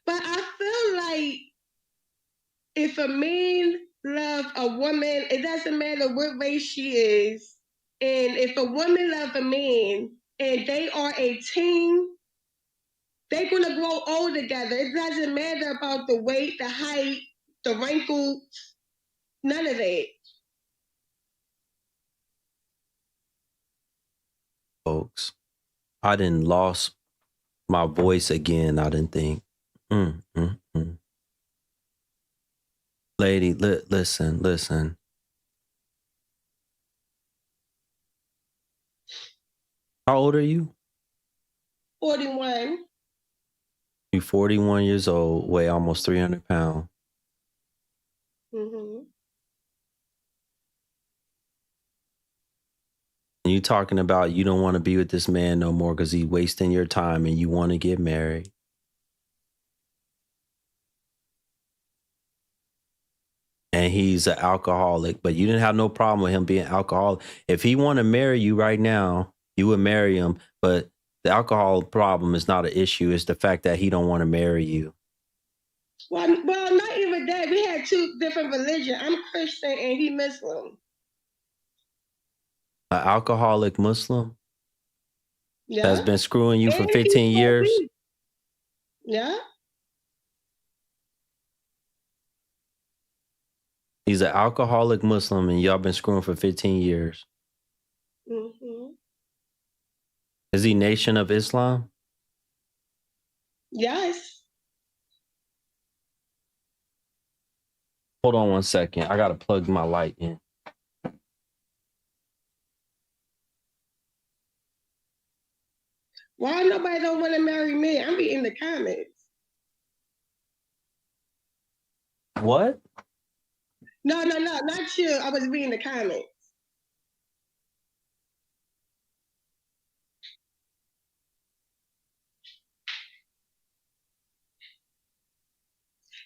But I feel like if a man love a woman, it doesn't matter what race she is. And if a woman love a man and they are a team, they're gonna grow old together. It doesn't matter about the weight, the height, the wrinkles, none of that. Folks, I didn't lost my voice again. I didn't think. Lady, listen. How old are you? 41. You're 41 years old, weigh almost 300 pounds. Mm-hmm. And you talking about you don't want to be with this man no more because he's wasting your time and you want to get married. And he's an alcoholic, but you didn't have no problem with him being alcoholic. If he want to marry you right now, you would marry him. But the alcohol problem is not an issue. It's the fact that he don't want to marry you. Well, not even that. We had two different religions. I'm Christian and he Muslim. An alcoholic Muslim Yeah. that's been screwing you for 15 years. Yeah. He's an alcoholic Muslim and y'all been screwing for 15 years. Mm-hmm. Is he Nation of Islam? Yes. Hold on one second. I got to plug my light in. Why nobody don't want to marry me? I'm reading the comments. What? No, not you. I was reading the comments.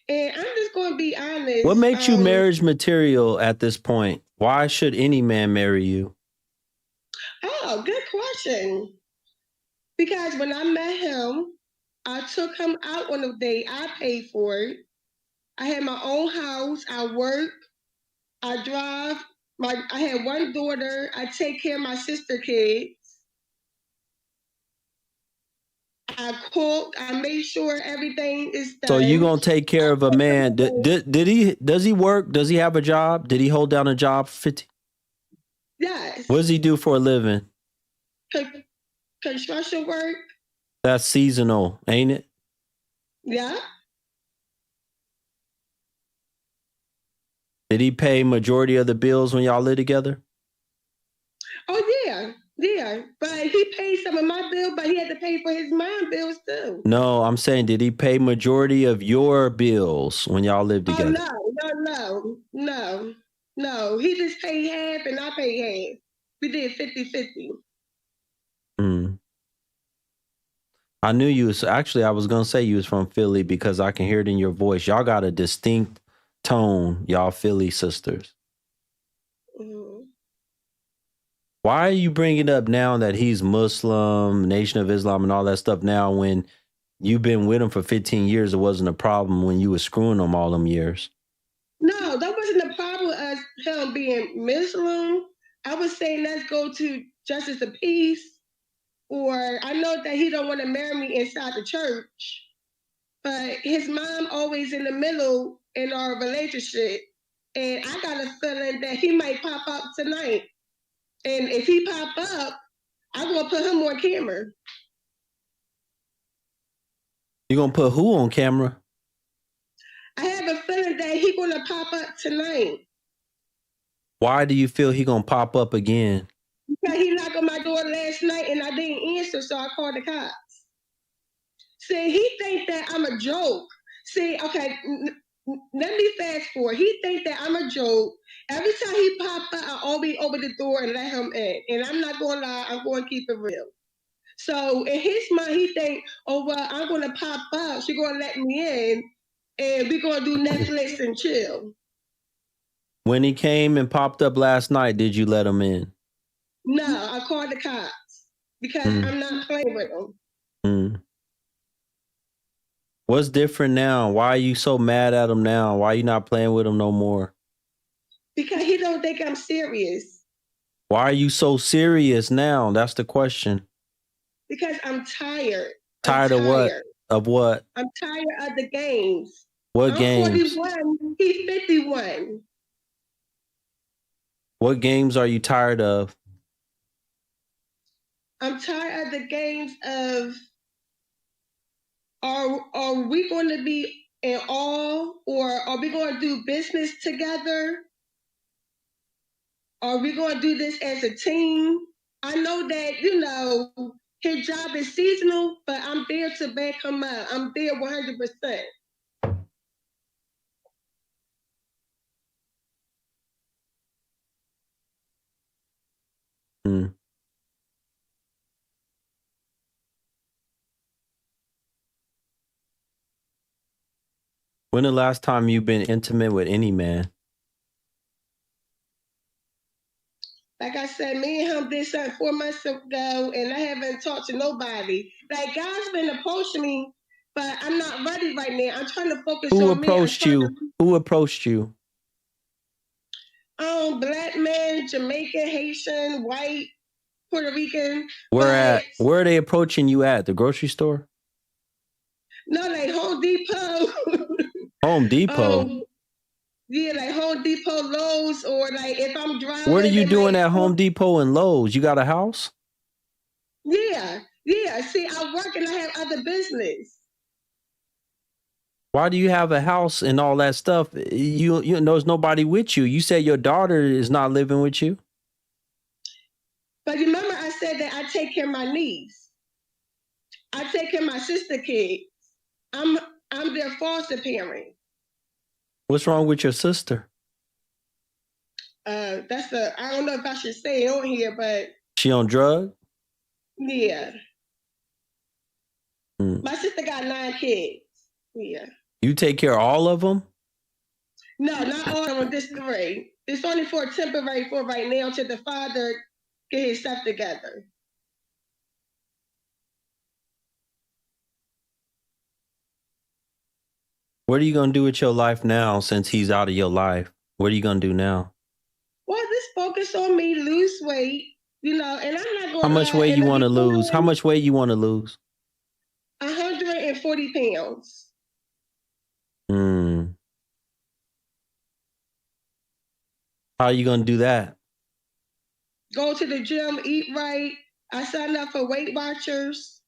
And I'm just going to be honest. What makes you marriage material at this point? Why should any man marry you? Oh, good question. Because when I met him, I took him out on a date. I paid for it. I had my own house. I work. I drive. I had one daughter. I take care of my sister kids. I cook. I make sure everything is done. So you gonna take care of a man? Does he work? Does he have a job? Did he hold down a job for 50? Yes. What does he do for a living? Construction work. That's seasonal, ain't it? Yeah. Did he pay majority of the bills when y'all live together? Oh yeah. But he paid some of my bills, but he had to pay for his mom bills too. No, I'm saying, did he pay majority of your bills when y'all lived together? Oh, no. He just paid half and I paid half. We did 50-50. I knew you was, actually, I was going to say you was from Philly because I can hear it in your voice. Y'all got a distinct tone, y'all Philly sisters. Mm-hmm. Why are you bringing up now that he's Muslim, Nation of Islam and all that stuff now when you've been with him for 15 years? It wasn't a problem when you were screwing him all them years. No, that wasn't a problem with us, him being Muslim. I was saying let's go to justice of peace. Or I know that he don't want to marry me inside the church, but his mom always in the middle in our relationship. And I got a feeling that he might pop up tonight. And if he pop up, I'm going to put him on camera. You going to put who on camera? I have a feeling that he's going to pop up tonight. Why do you feel he going to pop up again? Because he knocked on my door last night and I didn't answer, so I called the cops. See, he think that I'm a joke. See, okay, let me fast forward. He think that I'm a joke. Every time he pop up, I always open the door and let him in. And I'm not going to lie, I'm going to keep it real. So in his mind, he think, oh, well, I'm going to pop up. She's going to let me in and we're going to do Netflix and chill. When he came and popped up last night, did you let him in? No, I called the cops because I'm not playing with them. What's different now? Why are you so mad at him now? Why are you not playing with him no more? Because he don't think I'm serious. Why are you so serious now? That's the question. Because I'm tired. Tired of what? Of what? I'm tired of the games. What games? 41. He's 51. What games are you tired of? I'm tired of the games of are we going to be in all, or are we going to do business together? Are we going to do this as a team? I know that, you know, his job is seasonal, but I'm there to back him up. I'm there 100%. Hmm. When the last time you've been intimate with any man? Like I said, me and him did something 4 months ago, and I haven't talked to nobody. Like, God's been approaching me, but I'm not ready right now. I'm trying to focus Who on me. approached you? Who approached you? Black man, Jamaican, Haitian, white, Puerto Rican. Where are they approaching you at? The grocery store? No, like Home Depot. Home Depot? Yeah, like Home Depot, Lowe's, or like if I'm driving. What are you doing at Home Depot and Lowe's? You got a house? Yeah. See, I work and I have other business. Why do you have a house and all that stuff? You know, there's nobody with you. You said your daughter is not living with you. But remember, I said that I take care of my niece. I take care of my sister kids. I'm their foster parent. What's wrong with your sister? I don't know if I should say it on here, but she on drugs? Yeah. My sister got 9 kids. Yeah. You take care of all of them? No, not all of them. Just 3. It's only for temporary for right now until the father get his stuff together. What are you going to do with your life now since he's out of your life? What are you going to do now? Well, just focus on me, lose weight, you know, and I'm not going to. How much weight you want to lose? How much weight you want to lose? 140 pounds. How are you going to do that? Go to the gym, eat right. I signed up for Weight Watchers.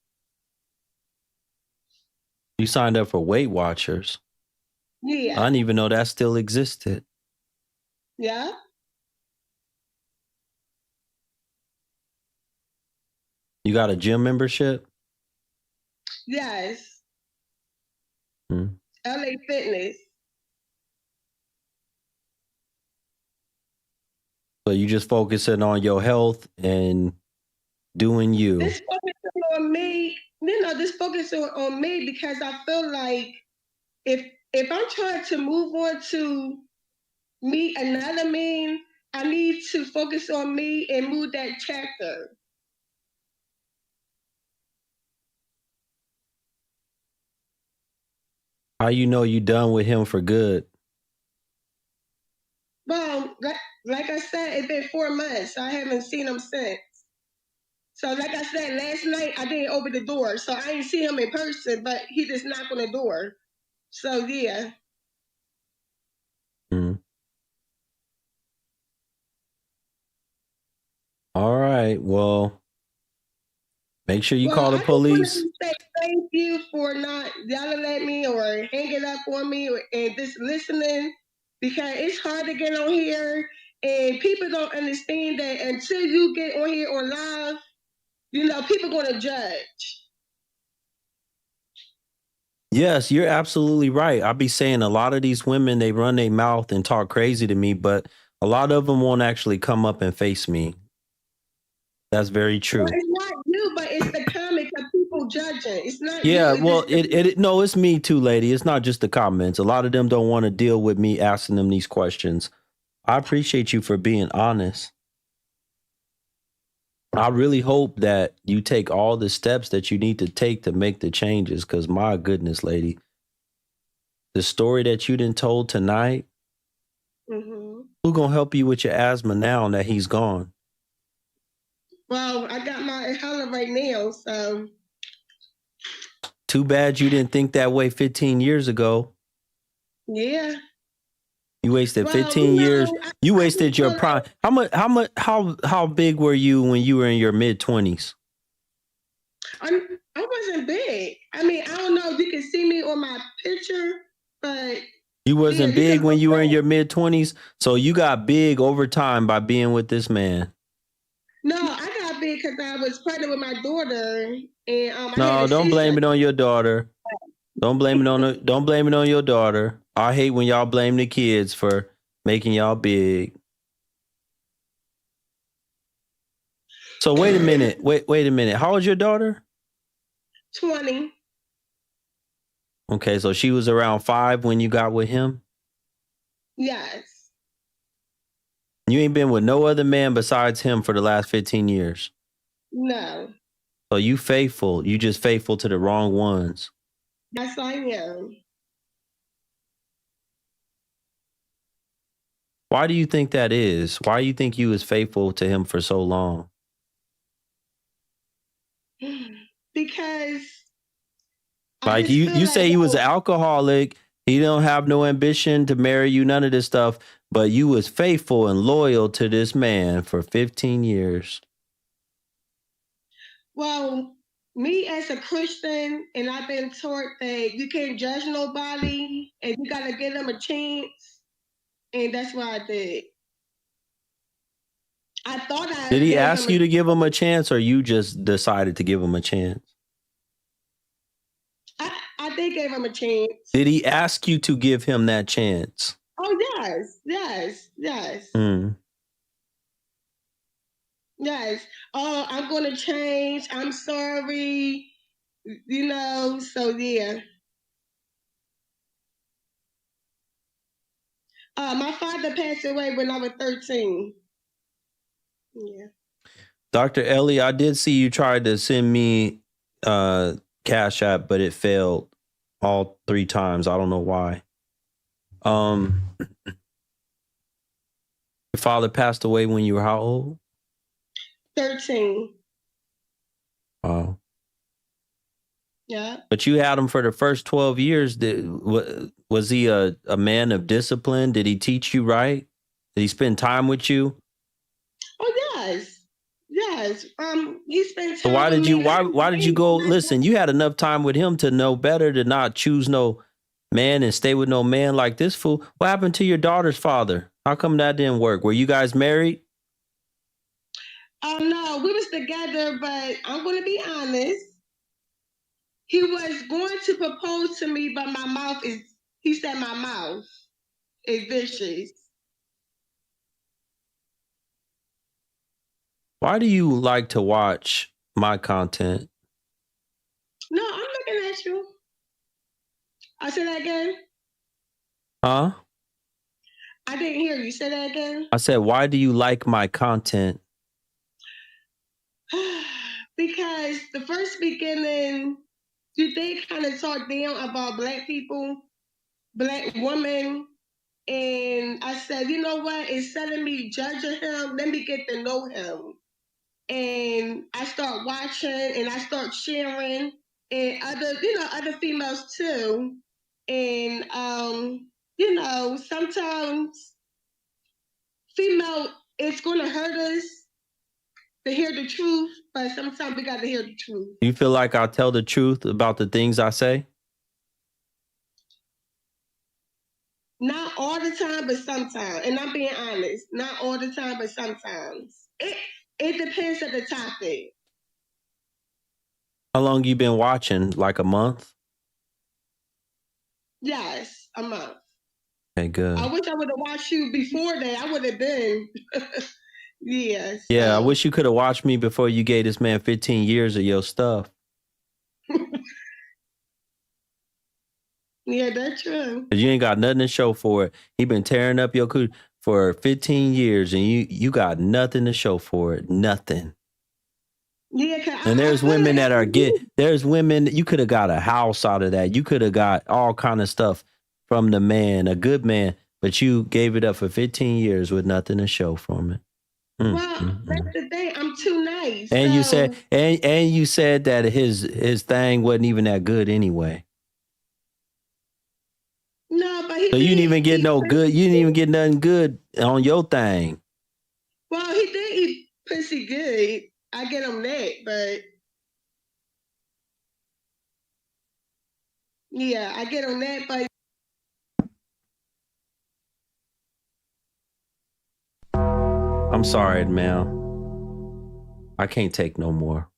You signed up for Weight Watchers? Yeah. I didn't even know that still existed. Yeah. You got a gym membership? Yes. LA Fitness. So you just focusing on your health and doing you. This focusing on me, you know, this focusing on me because I feel like if I'm trying to move on to meet another man, I need to focus on me and move that chapter. How you know you done with him for good? Well, like I said, it's been 4 months. I haven't seen him since. So like I said, last night I didn't open the door. So I didn't see him in person, but he just knocked on the door. So yeah. All right. Well, make sure you call the police. I say thank you for not yelling at me or hanging up on me and just listening, because it's hard to get on here and people don't understand that until you get on here on live, you know, people going to judge. Yes, you're absolutely right. I'll be saying a lot of these women, they run their mouth and talk crazy to me, but a lot of them won't actually come up and face me. That's very true. Well, it's not you, but it's the comments of people judging. It's not yeah, you. Well, no, it's me too, lady. It's not just the comments. A lot of them don't want to deal with me asking them these questions. I appreciate you for being honest. I really hope that you take all the steps that you need to take to make the changes, because my goodness, lady, the story that you done told tonight, Mm-hmm. who gonna help you with your asthma now that he's gone? Well, I got my inhaler right now, so. Too bad you didn't think that way 15 years ago. Yeah. You wasted Well, 15 years. You I wasted just your feel prime. like How big were you when you were in your mid-20s? I wasn't big. I mean, I don't know if you can see me on my picture, but You wasn't yeah, you big can when look you were in back. your mid-20s, so you got big over time by being with this man. No, I got big because I was pregnant with my daughter, and I had No, a don't blame C-section. it on your daughter. Don't blame it on your daughter. I hate when y'all blame the kids for making y'all big. So wait a minute. Wait a minute. How old's your daughter? 20. Okay, so she was around 5 when you got with him. Yes. You ain't been with no other man besides him for the last 15 years. No. So you faithful. You just faithful to the wrong ones. Yes, I am. Why do you think that is? Why do you think you was faithful to him for so long? Because I Like just feel you like, say he was an alcoholic. He don't have no ambition to marry you, none of this stuff. But you was faithful and loyal to this man for 15 years. well, me as a Christian, and I've been taught that you can't judge nobody, and you got to give them a chance, and that's what I did. I thought I Did he gave ask him you to give him a chance, or you just decided to give him a chance? I did give him a chance. Did he ask you to give him that chance? Oh, yes, yes, yes. Yes. Oh, I'm going to change. I'm sorry. You know, so yeah. My father passed away when I was 13. Yeah. Dr. Ellie, I did see you tried to send me Cash App, but it failed all 3 times. I don't know why. Your father passed away when you were how old? 13. Wow. Yeah. But you had him for the first 12 years. Was he a man of discipline? Did he teach you right? Did he spend time with you? Oh, yes. Yes. He spent So time why with did you me. why did you go listen? You had enough time with him to know better to not choose no man and stay with no man like this fool. What happened to your daughter's father? How come that didn't work? Were you guys married? No, we was together, but I'm going to be honest. He was going to propose to me, but my mouth is, he said my mouth is vicious. Why do you like to watch my content? No, I'm looking at you. I said that again. Huh? I didn't hear you. Say that again. I said, why do you like my content? Because the first beginning, they kind of talk down about Black people, Black women. And I said, you know what? Instead of me judging him, let me get to know him. And I start watching and I start sharing, and other females too. And sometimes female, it's gonna hurt us to hear the truth, but sometimes we gotta hear the truth. You feel like I tell the truth about the things I say? Not all the time, but sometimes. And I'm being honest. Not all the time, but sometimes. It depends on the topic. How long you been watching? Like a month? Yes, a month. Okay, good. I wish I would have watched you before that. I would have been. Yeah. Yeah, I wish you could have watched me before you gave this man 15 years of your stuff. Yeah, that's true. Cause you ain't got nothing to show for it. He been tearing up your cooch for 15 years and you got nothing to show for it. Nothing. Yeah, and there's women that are there's women, you could have got a house out of that. You could have got all kind of stuff. from the man, a good man, but you gave it up for 15 years with nothing to show from it. Well, that's the thing. I'm too nice. And so, you said, and you said that his thing wasn't even that good anyway. No, but he So you didn't even get no good. You didn't even get nothing good on your thing. Well, he did eat pussy good. I get him that, but yeah, I get him that, but I'm sorry, man. I can't take no more.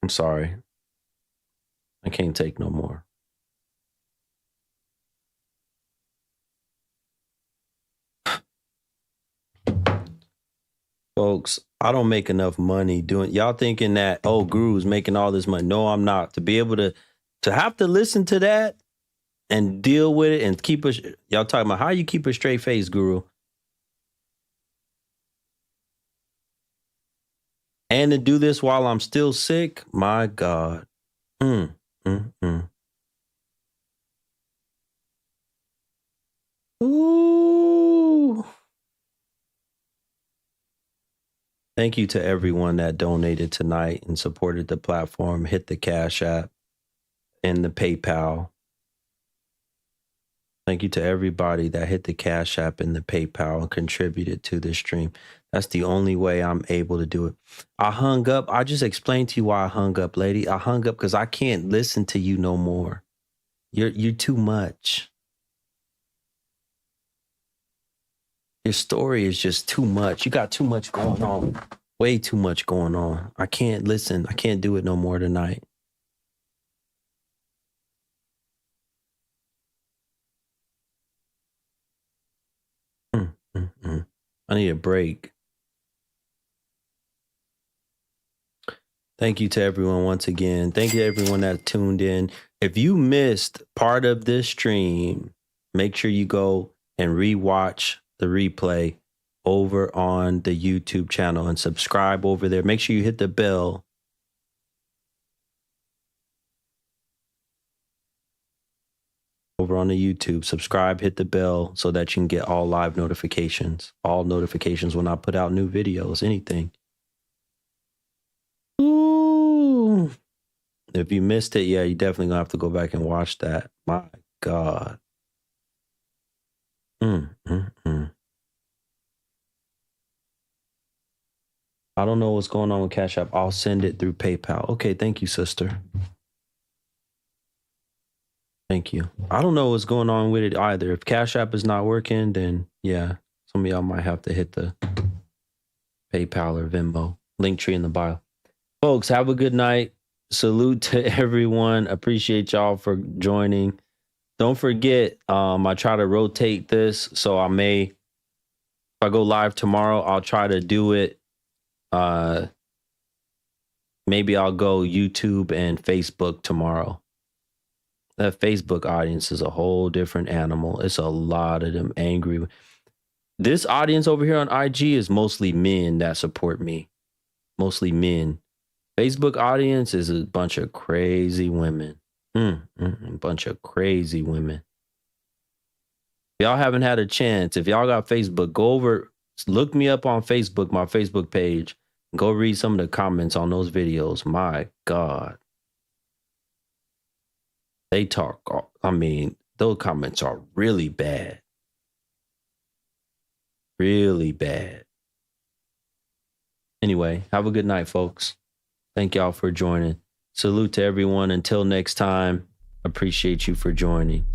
I'm sorry. I can't take no more. Folks, I don't make enough money doing, y'all thinking that, oh, Guru's making all this money. No, I'm not. To be able to have to listen to that and deal with it and keep y'all talking about how you keep a straight face, Guru. And to do this while I'm still sick, my God. Ooh. Thank you to everyone that donated tonight and supported the platform. Hit the Cash App and the PayPal. Thank you to everybody that hit the Cash App and the PayPal and contributed to this stream. That's the only way I'm able to do it. I hung up. I just explained to you why I hung up, lady. I hung up because I can't listen to you no more. You're too much. Your story is just too much. You got too much going on. Way too much going on. I can't listen. I can't do it no more tonight. I need a break. Thank you to everyone once again. Thank you to everyone that tuned in. If you missed part of this stream, make sure you go and rewatch the replay over on the YouTube channel and subscribe over there. Make sure you hit the bell. Over on the YouTube, subscribe, hit the bell so that you can get all live notifications, all notifications when I put out new videos, anything. Ooh. If you missed it, yeah, you definitely gonna have to go back and watch that. My God. I don't know what's going on with Cash App. I'll send it through PayPal. Okay, thank you, sister. Thank you. I don't know what's going on with it either. If Cash App is not working, then yeah, some of y'all might have to hit the PayPal or Venmo. Linktree in the bio. Folks, have a good night. Salute to everyone. Appreciate y'all for joining. Don't forget, I try to rotate this, so if I go live tomorrow, I'll try to do it. Maybe I'll go YouTube and Facebook tomorrow. That Facebook audience is a whole different animal. It's a lot of them angry. This audience over here on IG is mostly men that support me. Mostly men. Facebook audience is a bunch of crazy women. A bunch of crazy women. If y'all haven't had a chance, if y'all got Facebook, go over, look me up on Facebook, my Facebook page. Go read some of the comments on those videos. My God. They talk, I mean, those comments are really bad. Really bad. Anyway, have a good night, folks. Thank y'all for joining. Salute to everyone. Until next time, appreciate you for joining.